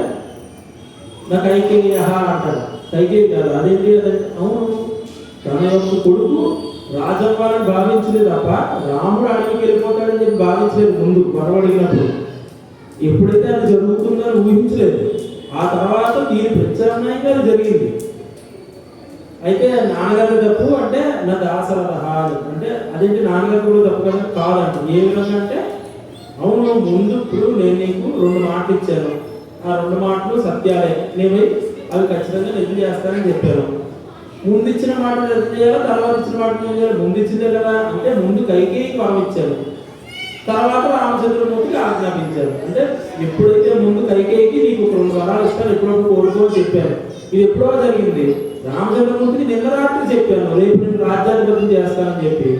నా కైకేయి అంటాడు. కైకేయి కాదు, అదేంటి అదంటే అవును, తన యొక్క కొడుకు రాజవ్వాలని భావించలేదు తప్ప రాముడు అడవికి వెళ్ళిపోతాడని చెప్పి భావించలేదు. ముందు గొడవడిగినప్పుడు ఎప్పుడైతే అది జరుగుతుందని ఊహించలేదు. ఆ తర్వాత దీని ప్రత్యామ్నాయంగా అది జరిగింది. అయితే నాన్నగారి తప్పు అంటే నా దాసరథ అంటే అదేంటి నాన్నగారు కూడా తప్పు కదా కాదంట. ఏ విధంగా అంటే అవును, ముందు ఇప్పుడు నేను నీకు 2 మాటలు ఇచ్చాను, ఆ 2 మాటలు సత్యాలే, నేను అవి ఖచ్చితంగా నిజం చేస్తానని చెప్పాను. ముందు ఇచ్చిన మాట నిజం చేయాలా, తర్వాత ఇచ్చిన మాట నిజం చేయాలి? ముందు ఇచ్చిందే కదా. అంటే ముందు కైకేయికి పంపించాను, తర్వాత రామచంద్రమూర్తికి ఆజ్ఞాపించారు. అంటే ఎప్పుడైతే ముందు కైకేయికి నీకు 2 వరాలు ఇస్తాను, ఎప్పుడప్పుడు కోరుకో అని చెప్పాను. ఇది ఎప్పుడో జరిగింది. రామచంద్రమూర్తికి నిన్న రాత్రి చెప్పాను, రేపు నేను రాజ్యాధిపత్యం చేస్తానని చెప్పి.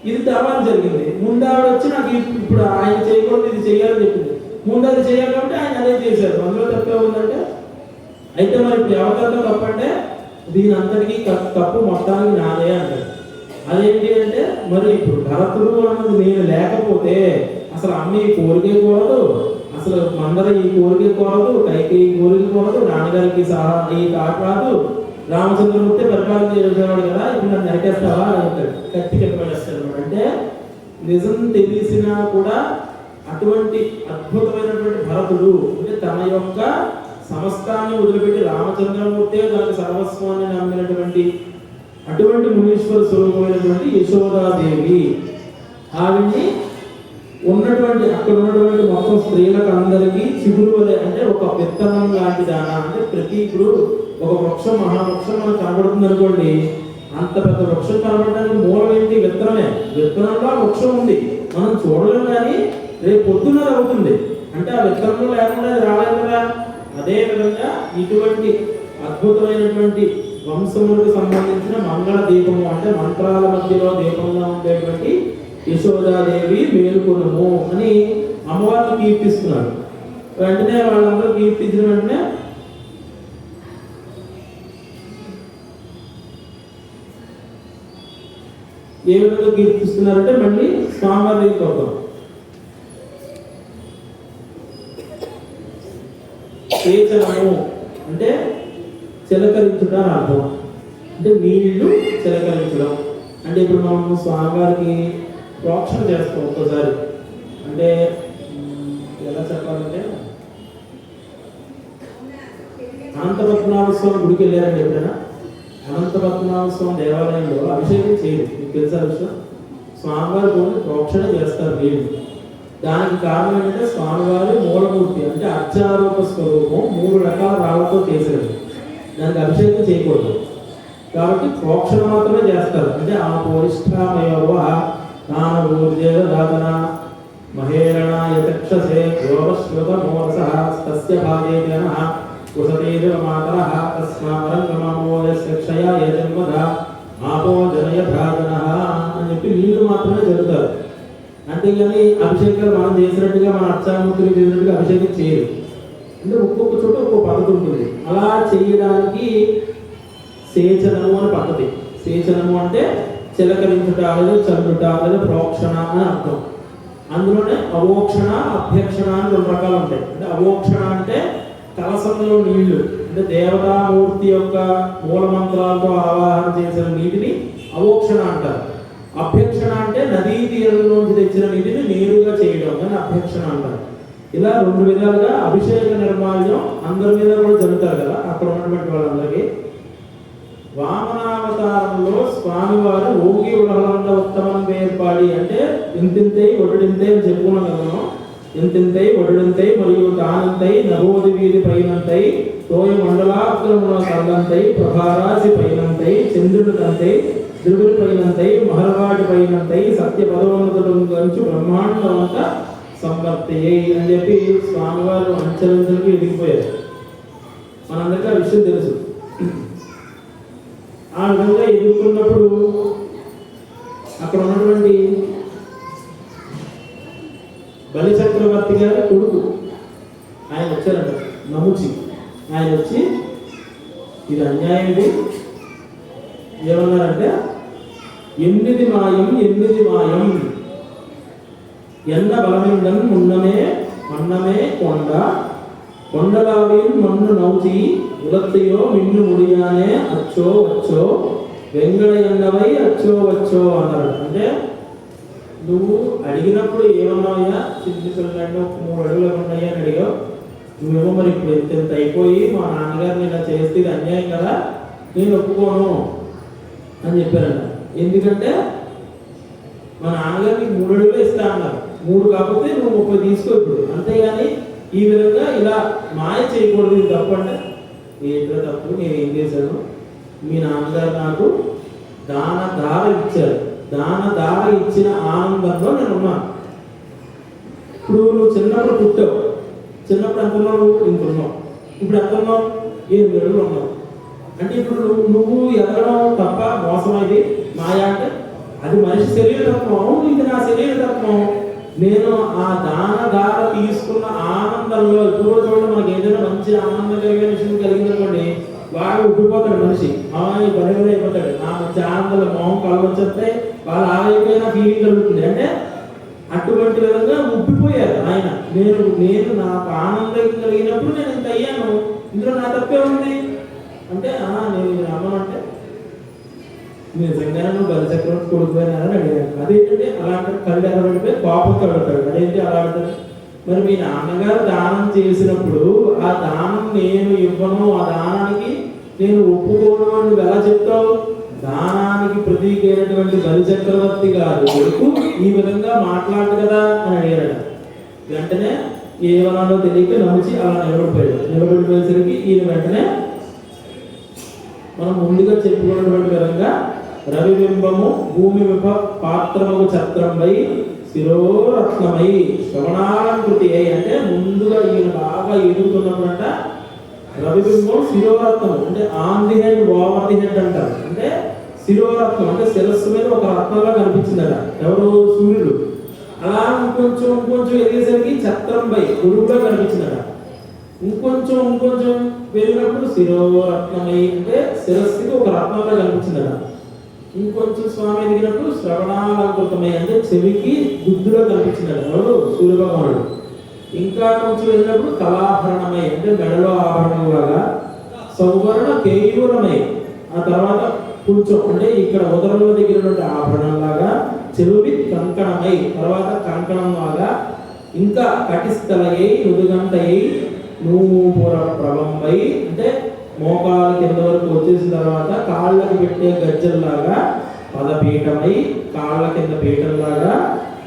ఇది తర్వాత జరిగింది. ముందు ఆవిడ వచ్చి నాకు ఇప్పుడు ఆయన చేయకూడదు ఇది చేయాలని చెప్పింది. ముందు అది చేయాలి కాబట్టి ఆయన అదే చేశారు. అందులో తప్పే ఉందంటే అయితే మరి ఇప్పుడు ఎవరితో తప్పంటే దీని అంతటికీ తప్పు మొత్తానికి నాదే అంటారు. అదేంటి అంటే మరి ఇప్పుడు భరతుడు అన్నది నేను లేకపోతే అసలు అమ్మ ఈ కోరికే కోరదు, అసలు మందర ఈ కోరికే కోరదు, కైకేయి ఈ కోరిక కోరదు, నాన్నగారికి సహా ఈ కాదు, రామచంద్రమూర్తి పరిపాలన చేసేవాడు కదా, ఇప్పుడు నన్ను నరికేస్తావా అని అంటాడు. కత్తి కింద. అంటే నిజం తెలిసినా కూడా అటువంటి అద్భుతమైనటువంటి భరతుడు అంటే తన యొక్క సమస్తాన్ని వదిలిపెట్టి రామచంద్రమూర్తే తనకు సర్వస్వాన్ని నమ్మినటువంటి అటువంటి మునీశ్వర స్వరూపమైనటువంటి యశోదాదేవి ఆవిడ్ని ఉన్నటువంటి అక్కడ ఉన్నటువంటి మొత్తం స్త్రీలకు అందరికీ చిగురు వలె అంటే ఒక విత్తనం లాంటి దానా అంటే ప్రతి ఇప్పుడు ఒక వృక్షం మహావృక్షం మనకు కనబడుతుంది అనుకోండి, అంత పెద్ద వృక్షం కనబడడానికి మూలం ఏంటి? విత్తనమే. విత్తనంలో వృక్షం ఉంది, మనం చూడలేము కానీ రేపు పొద్దున అవుతుంది. అంటే ఆ విత్తనంలో లేకుండా అది రాలేదు కదా. అదే విధంగా ఇటువంటి అద్భుతమైనటువంటి వంశములకు సంబంధించిన మంగళ దీపము అంటే మంత్రాల మధ్యలో దీపంగా ఉండేటువంటి యశోదాదేవి మేలుకొనుము అని అమ్మవారిని కీర్తిస్తున్నారు. వెంటనే వాళ్ళందరూ కీర్తించిన వెంటనే ఏ విధంగా కీర్తిస్తున్నారంటే మళ్ళీ స్వామివారి దగ్గరికి వద్దాం. సేచనము అంటే చిలకరించుట అని అర్థం. అంటే నీళ్లు చిలకరించడం అంటే ఇప్పుడు మనం స్వామివారికి ప్రోక్షణ చేస్తాం ఒక్కసారి. అంటే ఎలా చెప్పాలంటే అనంతపద్మనాభ స్వామి గుడికి వెళ్ళారండి ఎప్పుడైనా? అనంతపద్మనాభ స్వామి దేవాలయంలో అభిషేకం చేయరు, మీకు తెలుసా విషయం? స్వామివారి కొన్ని ప్రోక్షణ చేస్తారు నీళ్లు. దానికి కారణం ఏంటంటే స్వామివారి మూలమూర్తి అంటే అర్చారూప స్వరూపం 3 రకాల రాళ్లతో చేసేది, దానికి అభిషేకం చేయకూడదు. కాబట్టి ప్రోక్షణ మాత్రమే చేస్తారు. అంటే ఆ పోరిష్ఠామయోవ తాన ఊర్జేవ దాతన మహేరణ యతక్షసే యోగశ్రుత మోరసః తస్య భాగేన కుసతేజ మాతరః తస్మారంగమమోయస్య క్షయ యజన్మద ఆపో జనయధాజనః అని చెప్పి నీళ్లు మాత్రమే జరుగుతారు. అంతేగాని అభిషేకాలు మనం చేసినట్టుగా మన అర్చామూర్తులు చేసినట్టుగా అభిషేకం చేయరు. అంటే ఒక్కొక్క చోట ఒక్కొక్క పద్ధతి ఉంటుంది. అలా చేయడానికి సేచనము అని పద్ధతి. సేచనము అంటే చిలకరించుట లేదా చల్లుట లేదా ప్రోక్షణ అని అర్థం. అందులోనే అవోక్షణ అభ్యక్షణ అని 2 రకాలు ఉంటాయి. అంటే అవోక్షణ అంటే కలసంలో నీళ్లు అంటే దేవతామూర్తి యొక్క మూలమంత్రాలతో ఆవాహన చేసిన నీటిని అవోక్షణ అంటారు. అభ్యక్షణ అంటే నదీ తీరంలోంచి తెచ్చిన నీటిని నేరుగా చేయడం అని అభ్యక్షణ అంటారు. ఇలా 2 విధాలుగా అభిషేక నిర్మాల్యం అందరి మీద కూడా జరుగుతారు కదా అక్కడ ఉన్నటువంటి వాళ్ళందరికీ. వామనావతారంలో స్వామివారు ఓగి ఉడహలంద ఉత్తమం వేర్పాడి అంటే ఇంతింతై ఒడుడింతై అని చెప్పుకున్నాం కదా మనం. ఇంతింతై ఒడుడింతై మరియు తానంతై నవోది వీధి పైనంతై తోయ మండల ప్రభాతలమున కల్లంతై ప్రభారాశి పైనంతై చంద్రుడు తంతై ధ్రువుడి పైనంతై మహర్వాడి పైనంతై సత్య పదోన్నతుడు గంచు బ్రహ్మాండమంత సంపత్తి అని చెప్పి స్వామివారు అంచెలంచెలకు ఎదిగిపోయారు. మనందరికీ ఆ విషయం తెలుసు. ఆ విధంగా ఎదుర్కొన్నప్పుడు అక్కడ ఉన్నటువంటి బలి చక్రవర్తి గారి కొడుకు ఆయన వచ్చారంట, నముచి. ఆయన వచ్చి ఇది అన్యాయం, ఇది ఏమన్నారంటే 8 మాయం 8 మాయం ఎన్న బలమిందన్ మన్నమే కొండలావిన్ మన్ను నౌచి ఉలత్తయో మిన్ను ముడియానే అచ్చో వచ్చో వెంగళ ఎన్నవై అచ్చో వచ్చో అన్నారు. అంటే నువ్వు అడిగినప్పుడు ఏమన్నావయ్యా, చిన్న 3 అడుగులు ఉన్నాయా అని అడిగావు. నువ్వేమో మరి ఇప్పుడు ఎంత అయిపోయి మా నాన్నగారిని ఇలా చేస్తే ఇది అన్యాయం కదా, నేను ఒప్పుకోను అని చెప్పారంట. ఎందుకంటే మా నాన్నగారికి 3 అడుగులు ఇస్తా అన్నారు. 3 కాకపోతే నువ్వు 30 తీసుకో ఇప్పుడు, అంతేగాని ఈ విధంగా ఇలా మాయ చేయకూడదు, ఇది తప్పంటే ఏంటో తప్పు, నేను ఏం చేశాను, మీ నాన్నగారు నాకు దార ఇచ్చారు, దార ఇచ్చిన ఆనందంలో నేను ఉన్నాను. ఇప్పుడు నువ్వు చిన్నప్పుడు పుట్టావు, చిన్నప్పుడు ఎంత ఉన్నావు, ఇంత ఉన్నావు, ఇప్పుడు ఎంత ఉన్నావు, 8 అడుగులు ఉన్నావు. అంటే ఇప్పుడు నువ్వు ఎదగడం తప్ప మోసం, ఇది మాయా అంటే అది మనిషి శరీర తత్వం. ఇది నా శరీర తత్వం. నేను ఆ దార తీసుకున్న ఆనందంలో, ఇప్పుడు చూడండి మనకి ఏదైనా మంచి ఆనందం కలిగే విషయం కలిగిందనుకోండి, వాడు ఉబ్బిపోతాడు మనిషి, బలగడ అయిపోతాడు. ఆ మంచి ఆనందంలో మొహం కలవచ్చే వాళ్ళు ఆగైపోయిన ఫీలింగ్ కలుగుతుంది. అంటే అటువంటి విధంగా ఉబ్బిపోయారు ఆయన. నేను నాకు ఆనందం కలిగినప్పుడు నేను ఇంత అయ్యాను, ఇందులో నా తప్పే ఉంది అంటే నేను ఇది నమ్మనంటే నిజంగానే నువ్వు బలిచక్రవర్తి కొడుకుపోయినారని అడిగాను. అదేంటంటే అలాంటి కళ్ళు ఎర్రబడిపోయి కోపంతో పెడతాడు. అదేంటి అలా అంటారు, మరి మీ నాన్నగారు దానం చేసినప్పుడు ఆ దానం నేను ఇవ్వను, ఆ దానానికి నేను ఒప్పుకోను అని నువ్వు ఎలా చెప్తావు? దానానికి ప్రతీకైనటువంటి బలిచక్రవర్తి గారు కొడుకు ఈ విధంగా మాట్లాడు కదా అని అడిగారట. వెంటనే ఏమన్నాడో తెలియక నమ్మించి అలా నిలబడిపోయేసరికి ఈయన వెంటనే మనం ముందుగా చెప్పుకున్నటువంటి విధంగా రవిబింబము భూమి పాత్రము ఛత్రంపై శిరోరత్నమై శ్రవణాలంకృతి అయి, అంటే ముందుగా ఈయన బాగా ఎదుగుతున్నప్పుడంట రవిబింబం శిరోరత్నం అంటే on the head over the head అంటారు. అంటే శిరోరత్నం అంటే శిరస్సు మీద ఒక రత్నంగా కనిపించిందట. ఎవరు? సూర్యుడు. అలా ఇంకొంచెం ఎదిగేసరికి ఛత్రంపై గురువుగా కనిపించిందట. ఇంకొంచెం వెళ్ళినప్పుడు శిరోరత్నమై అంటే శిరస్సుకి ఒక రత్నంగా కనిపించిందట. ఇంకొంచెం స్వామి ఎదిగినప్పుడు శ్రవణాలంకృతమై అంటే చెవికి గుద్దులో కనిపించిందట. ఎవరు? సూర్యభగవానుడు. ఇంకా కొంచెం వెళ్ళినప్పుడు కళాభరణమై అంటే మెడలో ఆభరణం లాగా, సౌవర్ణ కేయూరమై ఆ తర్వాత కొంచెం అంటే ఇక్కడ ఉదరంలో దగ్గర ఆభరణం లాగా, చెవి కంకణమై తర్వాత కంకణం లాగా, ఇంకా కటిస్థలయ్యి నుదుగంటయ్యి నూపుర ప్రభంపై అంటే మోకాల కింద వరకు వచ్చేసిన తర్వాత కాళ్ళకి పెట్టే గజ్జల్లాగా పదపీఠమై కాళ్ళ కింద పీఠంలాగా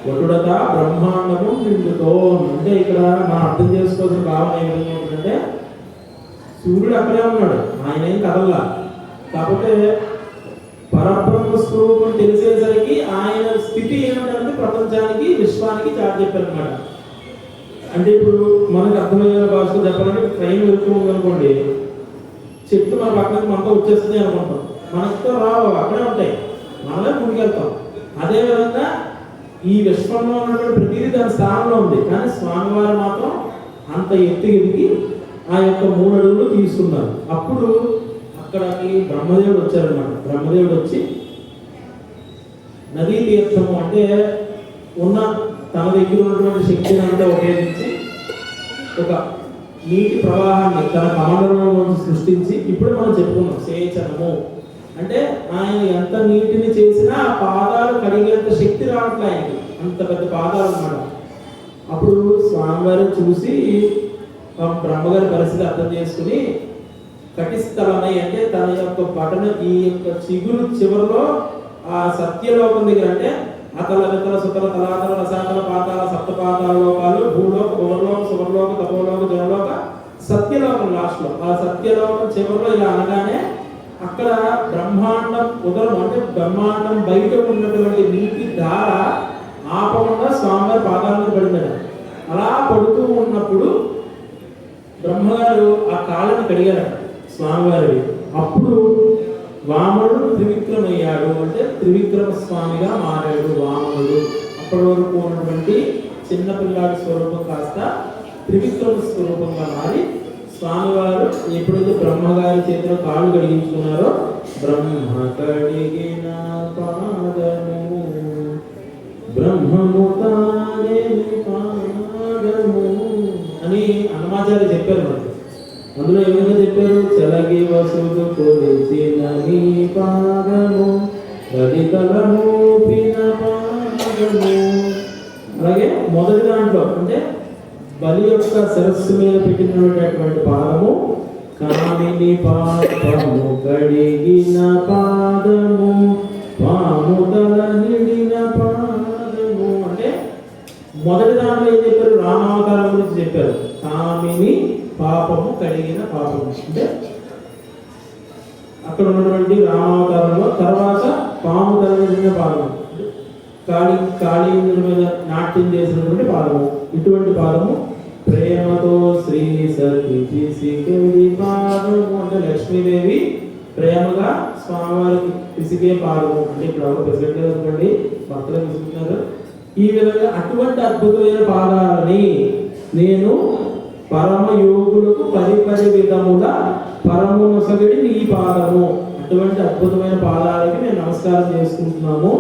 వటుడత బ్రహ్మాండము నిండుతో. అంటే ఇక్కడ మనం అర్థం చేసుకోవాల్సిన భావన ఏమిటంటే సూర్యుడు అక్కడే ఉన్నాడు, ఆయన ఏం కదల్లా. కాకపోతే పరబ్రహ్మ స్వరూపం తెలిసేసరికి ఆయన స్థితి ఏమిటంటే ప్రపంచానికి విశ్వానికి చాటి చెప్పారనమాట. అంటే ఇప్పుడు మనకు అర్థమయ్యే భాషలో చెప్పాలంటే ట్రైన్ వెళ్తూ ఉందనుకోండి, చెట్టు మన పక్కన మనతో వచ్చేస్తుంది అనుకుంటాం, మనతో రావు, అక్కడే ఉంటాయి, మనమే ముందుకెళ్తాం. అదేవిధంగా ఈ విశ్వంలో ఉన్నటువంటి ప్రతిదీ దాని స్థానంలో ఉంది. కానీ స్వామివారు మాత్రం అంత ఎత్తు ఎదిగి ఆ యొక్క 3 అడుగులు తీసుకున్నారు. అప్పుడు అక్కడికి బ్రహ్మదేవుడు వచ్చారనమాట. బ్రహ్మదేవుడు వచ్చి నదీ తీర్థము అంటే ఉన్న తన దగ్గర ఉన్నటువంటి శక్తిని అంతా ఉపయోగించి ఒక నీటి ప్రవాహాన్ని తన కమండలంలో సృష్టించి, ఇప్పుడు మనం చెప్పుకున్నాం సేచనము అంటే ఆయన ఎంత నీటిని చేసినా ఆ పాదాలు కడిగేంత శక్తి రావట్లే ఆయనకి, అంత పెద్ద పాదాలు అన్నమాట. అప్పుడు స్వామివారు చూసి బ్రహ్మగారి పరిస్థితి అర్థం చేసుకుని కటిస్థలమై అంటే తన యొక్క బటన ఈ యొక్క చిగురు చివరిలో ఆ సత్యలోకం దగ్గర అంటే అతల వితల సుతల తలాతల రసాతల పాతాల సప్తపాతాల లోకాలు భూలోక భువర్లోక సువర్లోక తపోలోక జనలోక సత్యలోకం లాస్ట్లో, ఆ సత్యలోకం చివరిలో ఇలా అనగానే అక్కడ బ్రహ్మాండం ఉదరం అంటే బ్రహ్మాండం బయట ఉన్నటువంటి నీటి ధార ఆపకుండా స్వామివారి పాదాల మీద పడిందట. అలా పడుతూ ఉన్నప్పుడు బ్రహ్మగారు ఆ కాళ్ళని కడిగారట స్వామివారివి. అప్పుడు వామనుడు త్రివిక్రమయ్యాడు, అంటే త్రివిక్రమ స్వామిగా మారాడు వామనుడు. అప్పటి వరకు ఉన్నటువంటి చిన్నపిల్లాడి స్వరూపం కాస్త త్రివిక్రమ స్వరూపంగా మారి స్వామివారు ఎప్పుడైతే బ్రహ్మగారి చేతిలో కాళ్ళు కడిగించుకున్నారో బ్రహ్మ కడిగిన పాదము బ్రహ్మము తానే పాదము అని అన్నమాచార్య చెప్పారు మనకి. అందులో ఏమైనా చెప్పారు, చలగి వసుడు కొలిచిన నీ పాదము రవితలము పిన పాదము. అలాగే మొదటి దాంట్లో అంటే బలి యొక్క శిరస్సు మీద పెట్టినటువంటి పాదము కామిని పాదము కడిగిన పాదము పాముదల నిడిన పాదము. అంటే మొదటి దాంట్లో ఏం చెప్పారు, రామావతారం గురించి చెప్పారు. కామిని పాపము కడిగిన పాపము అంటే అక్కడ ఉన్నటువంటి రామావతారంలో. తర్వాత పాము తల పాదము కాళీ మీద నాట్యం చేసినటువంటి పాదము. ఇటువంటి పాదము ప్రేమతో శ్రీ సతి పాదము అంటే లక్ష్మీదేవి ప్రేమగా స్వామివారికి పిసికే పాదము. అంటే ఇప్పుడు ఎవరు ప్రెసిడెంట్ అనుకోండి, భక్తులు పిసుకున్నారు. ఈ విధంగా అటువంటి అద్భుతమైన పాదాలని నేను పరమ యోగులకు పరిపరి విధముల పరము నొసగడి నీ పాదము. అటువంటి అద్భుతమైన పాదాలకి మేము నమస్కారం చేసుకుంటున్నాము.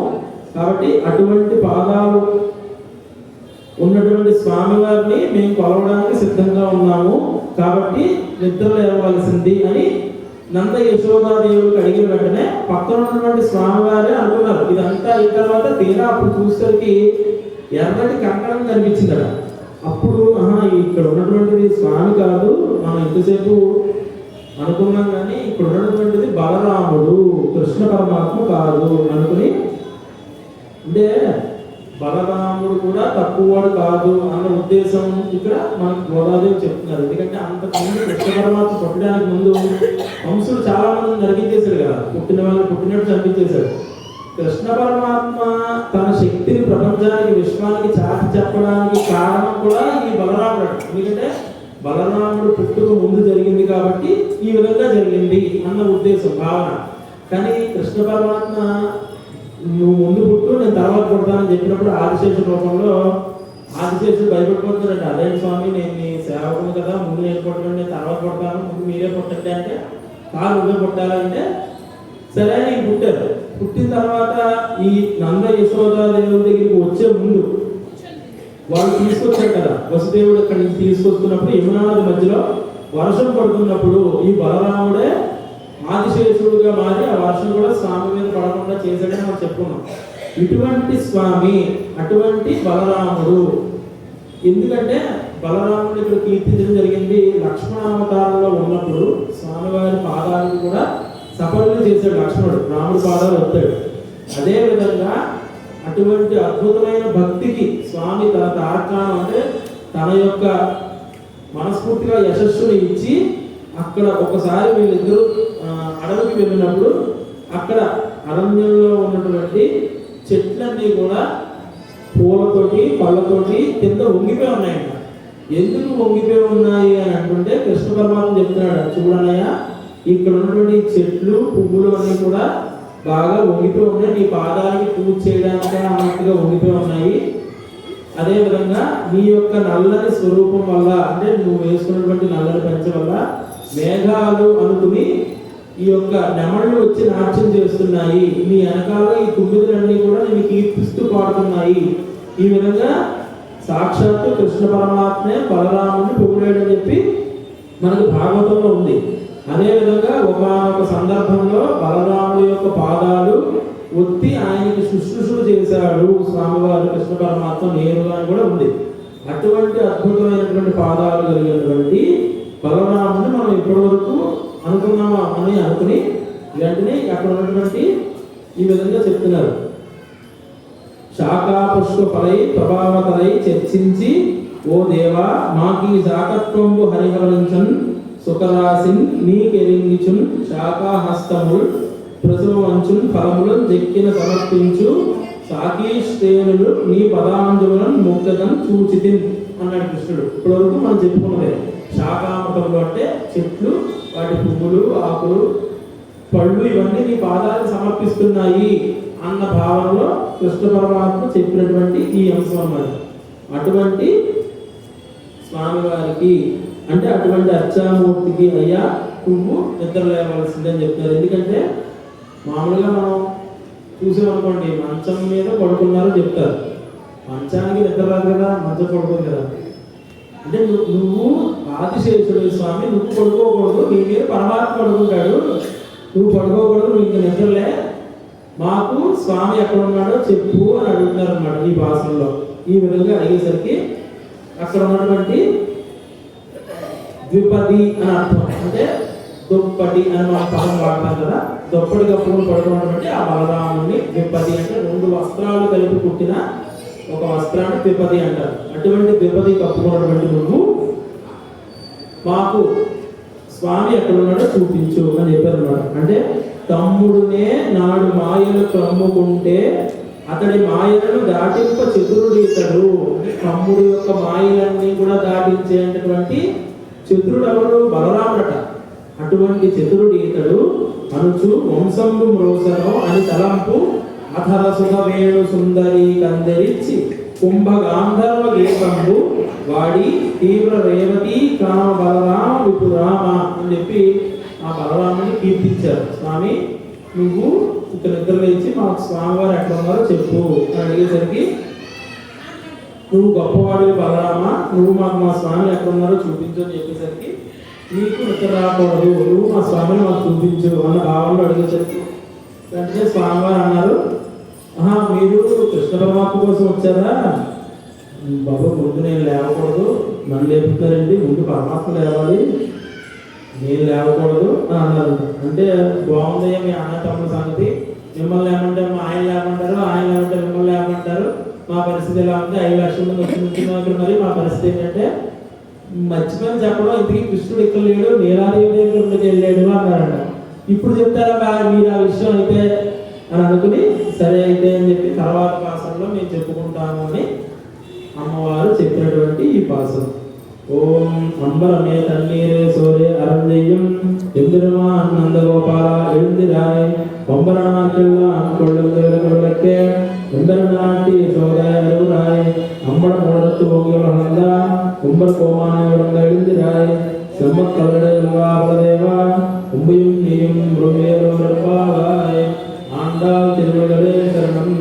కాబట్టి అటువంటి పాదాలు ఉన్నటువంటి స్వామివారిని మేము కొలవడానికి సిద్ధంగా ఉన్నాము. కాబట్టి నిద్ర లేవవలసింది అని నంద యశోదాదేవులకు అడిగిన వెంటనే పక్కన ఉన్నటువంటి స్వామివారే అనుకున్నారు. ఇదంతా అయిన తర్వాత తీరా అప్పుడు చూసేసరికి ఎర్రటి కంకణం కనిపించిందట. అప్పుడు ఇక్కడ ఉన్నటువంటిది స్వామి కాదు, మనం ఎంతసేపు అనుకున్నాం కానీ ఇక్కడ ఉన్నటువంటిది బలరాముడు, కృష్ణ పరమాత్మ కాదు అనుకుని, అంటే బలరాముడు కూడా తక్కువవాడు కాదు అన్న ఉద్దేశం ఇక్కడ మనకు గోదాదేవి చెప్తున్నారు. ఎందుకంటే అంతకుముందు కృష్ణ పరమాత్మ పుట్టడానికి ముందు వంశుడు చాలా మంది నరికించేశాడు కదా, పుట్టిన వాళ్ళు పుట్టినట్టు చంపించేశాడు. కృష్ణ పరమాత్మ తన శక్తిని ప్రపంచానికి విశ్వానికి చాటి చెప్పడానికి కారణం కూడా ఈ బలరాముడు. ఎందుకంటే బలరాముడు పుట్టుక ముందు జరిగింది కాబట్టి ఈ విధంగా జరిగింది అన్న ఉద్దేశం భావన. కానీ కృష్ణ పరమాత్మ నువ్వు ముందు పుట్టు నేను తర్వాత పుడతానని చెప్పినప్పుడు ఆదిశేషు రూపంలో ఆదిశేషుడు భయపడిపోతున్నాడు. అదే స్వామి నేను నీ సేవకుని కదా, ముందు నేను పుట్టను, నేను తర్వాత పుడతాను, ముందు మీరే పుట్టండి అంటే కాదు నువ్వే పుట్టాలంటే సరే నేను పుట్టారు. పుట్టిన తర్వాత ఈ నంద యశోదాదేవుడి దగ్గరికి వచ్చే ముందు వాళ్ళు తీసుకొచ్చారు కదా, వసుదేవుడు అక్కడి నుంచి తీసుకొస్తున్నప్పుడు యమునా నది మధ్యలో వర్షం పడుతున్నప్పుడు ఈ బలరాముడే ఆదిశేషుడుగా మారి ఆ వర్షం కూడా స్వామి మీద పడకుండా చేశాడని మనం చెప్పుకున్నాం. ఇటువంటి స్వామి అటువంటి బలరాముడు. ఎందుకంటే బలరాముడు ఇక్కడ కీర్తించడం జరిగింది. లక్ష్మణావతారంలో ఉన్నప్పుడు స్వామివారి పాదాలను కూడా సఫలం చేశాడు లక్ష్మణుడు, రాముడి పాదాలు వస్తాడు. అదేవిధంగా అటువంటి అద్భుతమైన భక్తికి స్వామి తన తార్కాణం అంటే తన యొక్క మనస్ఫూర్తిగా యశస్సును ఇచ్చి అక్కడ ఒకసారి వీళ్ళిద్దరూ అడవికి వెళ్ళినప్పుడు అక్కడ అరణ్యంలో ఉన్నటువంటి చెట్లన్నీ కూడా పూలతోటి పళ్ళతోటి కింద వంగిపోయి ఉన్నాయంట. ఎందుకు వంగిపోయి ఉన్నాయి అని అంటుంటే కృష్ణ పరమాత్మ చెప్తున్నాడు, చూడనయ్యా ఇక్కడ ఉన్నటువంటి చెట్లు పువ్వులు అన్నీ కూడా బాగా వంగిపోయి ఉన్నాయి, నీ పాదాలకి పూజ చేయడానికి అన్నట్టుగా వంగిపోయి ఉన్నాయి. అదేవిధంగా నీ యొక్క నల్లని స్వరూపం వల్ల అంటే నువ్వు వేసుకున్నటువంటి నల్లని పంచ వల్ల మేఘాలు అనుకుని ఈ యొక్క నెమళ్ళు వచ్చి నాట్యం చేస్తున్నాయి, నీ వెనకాల ఈ తుమ్మిదులన్నీ కూడా నేను కీర్తిస్తూ పాడుతున్నాయి. ఈ విధంగా సాక్షాత్తు కృష్ణ పరమాత్మే బలరాముడిని పొగిడాడని చెప్పి మనకు భాగవతంలో ఉంది. అదేవిధంగా ఒక సందర్భంలో బలరాముడి యొక్క పాదాలు ఒత్తి ఆయనకి శుశ్రూషలు చేశాడు స్వామివారు కృష్ణ పరమాత్మ నేరుగా కూడా ఉంది. అటువంటి అద్భుతమైనటువంటి పాదాలు కలిగినటువంటి బలరాముని మనం ఇప్పటి వరకు అనుకున్నామా అని అనుకుని వెంటనే అక్కడ ఉన్నటువంటి ఈ విధంగా చెప్తున్నారు. శాఖా పుష్ప ఫలై ప్రభావతలై చర్చించి ఓ దేవా మాకి శాఖత్వంబు హరిహరించన్ సుఖరాసిన్ నీ కెరింగిచున్ శాఖాహస్తముల్ ప్రసవంచున్ ఫలములను జెక్కిన సమర్పించు సాకీశ్రేణులు నీ పదాంజులను ముక్తదన్ చూచితిన్ అన్నాడు కృష్ణుడు. ఇప్పటివరకు మనం చెప్పుకున్నదే శాఖామృతములు అంటే చెట్లు, వాటి పువ్వులు, ఆకులు, పళ్ళు ఇవన్నీ నీ పాదాలు సమర్పిస్తున్నాయి అన్న భావనలో కృష్ణ పరమాత్మ చెప్పినటువంటి ఈ అంశం అన్నమాట. అటువంటి స్వామివారికి అంటే అటువంటి అర్చామూర్తికి అయ్యా నువ్వు నిద్ర లేవలసిందని చెప్తున్నారు. ఎందుకంటే మామూలుగా మనం చూసామనుకోండి, మంచం మీద పడుకున్నారో చెప్తారు. మంచానికి నిద్ర రాదు కదా, మంచం పడుకోదు కదా. అంటే నువ్వు ఆదిశేషుడు స్వామి, నువ్వు పడుకోకూడదు, నీ మీద పరమాత్మ పడుకుంటాడు, నువ్వు పడుకోకూడదు, నువ్వు ఇంక నిద్రలే, మాకు స్వామి ఎక్కడ ఉన్నాడో చెప్పు అని అడుగుతున్నారు అన్నమాట ఈ భాషలో. ఈ విధంగా అడిగేసరికి అక్కడ ఉన్నటువంటి ద్విపది అని అర్థం, అంటే దుప్పటి అని మనం పదం వాడతాం కదా, దుప్పటి కప్పులు పడుకున్నటువంటి ఆ బలరాముని ద్విపది అంటే 2 వస్త్రాలు కలిపి కుట్టిన ఒక వస్త్రాన్ని ద్విపది అంటారు. అటువంటి ద్విపది కప్పుకున్నటువంటి నువ్వు మాకు స్వామి ఎక్కడున్నాడో చూపించు అని చెప్పారు అన్నమాట. అంటే తమ్ముడునే నాడు మాయలు క్రమ్ముకుంటే అతడి మాయలను దాటింప చతురుడు ఇతడు. తమ్ముడు యొక్క మాయలన్నీ కూడా దాటించేటటువంటి చతురుడు ఎవరు? బలరాముడట. అటువంటి చతురుడు ఇతడు అనుచు వంశంబు మ్రోసను అని తలంపు అధరసుధ వేణు సుందరి కందరిచ్చి కుంభ గాంధర్వ గీతంబు వాడి తీవ్ర రేవతి కామ బలరామ విపురామ అని చెప్పి ఆ బలరాముని కీర్తించారు. స్వామి నువ్వు ఇక నిద్ర లేచి మాకు స్వామివారు ఎక్కడ ఉన్నారో చెప్పు అని అడిగేసరికి, నువ్వు గొప్పవాడు బలరామ, నువ్వు మాకు మా స్వామి ఎక్కడ ఉన్నారో చూపించు అని చెప్పేసరికి, నీకు నిద్ర రాకూడదు, నువ్వు మా స్వామిని మాకు చూపించు అన్న భావంలో అడిగేసరికి వెంటనే స్వామివారు అన్నారు, మీరు కృష్ణ పరమాత్మ కోసం వచ్చారా బాబు? ముందు నేను లేవకూడదు, నన్ను లేపుతారండి, ముందు పరమాత్మ లేవాలి, నేను లేవకూడదు అని అన్నారు. అంటే బాగుంది మీ అన్న తమ్ముల సంగతి, మిమ్మల్ని లేమంటే మా ఆయన లేమంటారు, ఆయన లేమంటే మిమ్మల్ని లేమంటారు, మా పరిస్థితి ఎలా ఉంది, 5 లక్షల మంది వచ్చి మరి మా పరిస్థితి ఏంటంటే మర్చిపోయిన చెప్పడం, ఇంతకీ కృష్ణుడు ఇక్కడ లేడు, నీలాదేవి దగ్గరికి వెళ్ళాడు అన్నారంట. ఇప్పుడు చెప్తారా మీరు ఆ విషయం అయితే అని అనుకుని, సరే అయితే అని చెప్పి తర్వాత పాసంలో మేము చెప్పుకుంటాము అని అమ్మవారు చెప్పినటువంటి ఈ పాసం. ఓం అంబరమే తన్నీరే సోరే అరంజయ్యం ఎందిరమా నందగోపాల எழுந்திராய் கொம்பரனாக்கெல்லாம் கொள்ளுந்தே எம்பரனாட்டி சோதாய் அருளாய் அம்பட மூலத்து ஓங்கி வளர்ந்தா கும்பர் கோமானை உடங்க எழுந்திராய் செம்மக் கல்லடை எல்வா பலதேவா உம்பையும் நீயும் முருகேரோ நிற்பாவாய் ஆண்டாள் திருமகளே சரணம்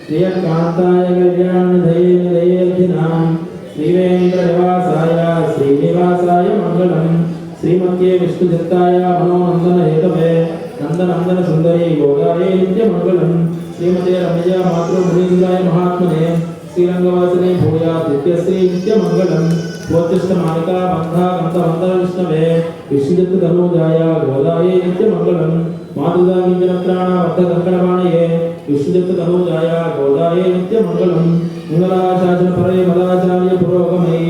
ஸ்ரீயகாந்தாய கல்யாண தயேன தயேர்த்தினாம் श्रीवेंद्र निवासाय श्रीनिवासाय मंगलम श्रीमत्ये विष्णुदत्ताय मनोनंदन हेतवे नंदनंदन सुंदरी गोदाये नित्य मंगलम श्रीमते रमया मातृ मुनीन्द्राय महात्मने श्रीरंगवासिने भूया नित्यश्री नित्य मंगलम ज्योतिष्ठ मालिका बंधा गंध वंदन विष्णवे विष्णुदत्त तनूजाय गोदाये नित्य मंगलम मातुदा गिंजनत्राण वद्ध कंकणवाणये विष्णुदत्त तनूजाय गोदाये नित्य मंगलम मंगलाशासन परे मदाचार्य पुरोगमै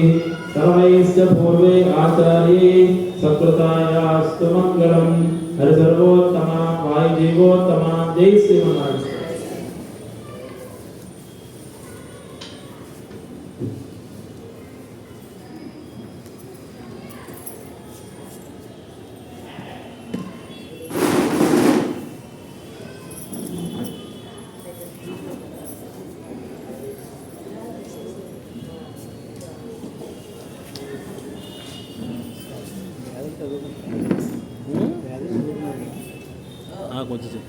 सर्वैश्च पूर्वे आचार्ये सकृतायास्तु मंगलम हरि सर्वोत्तम वायु जीवोत्तम जय श्रीमन्नारायण. కొంచెం చెప్పు.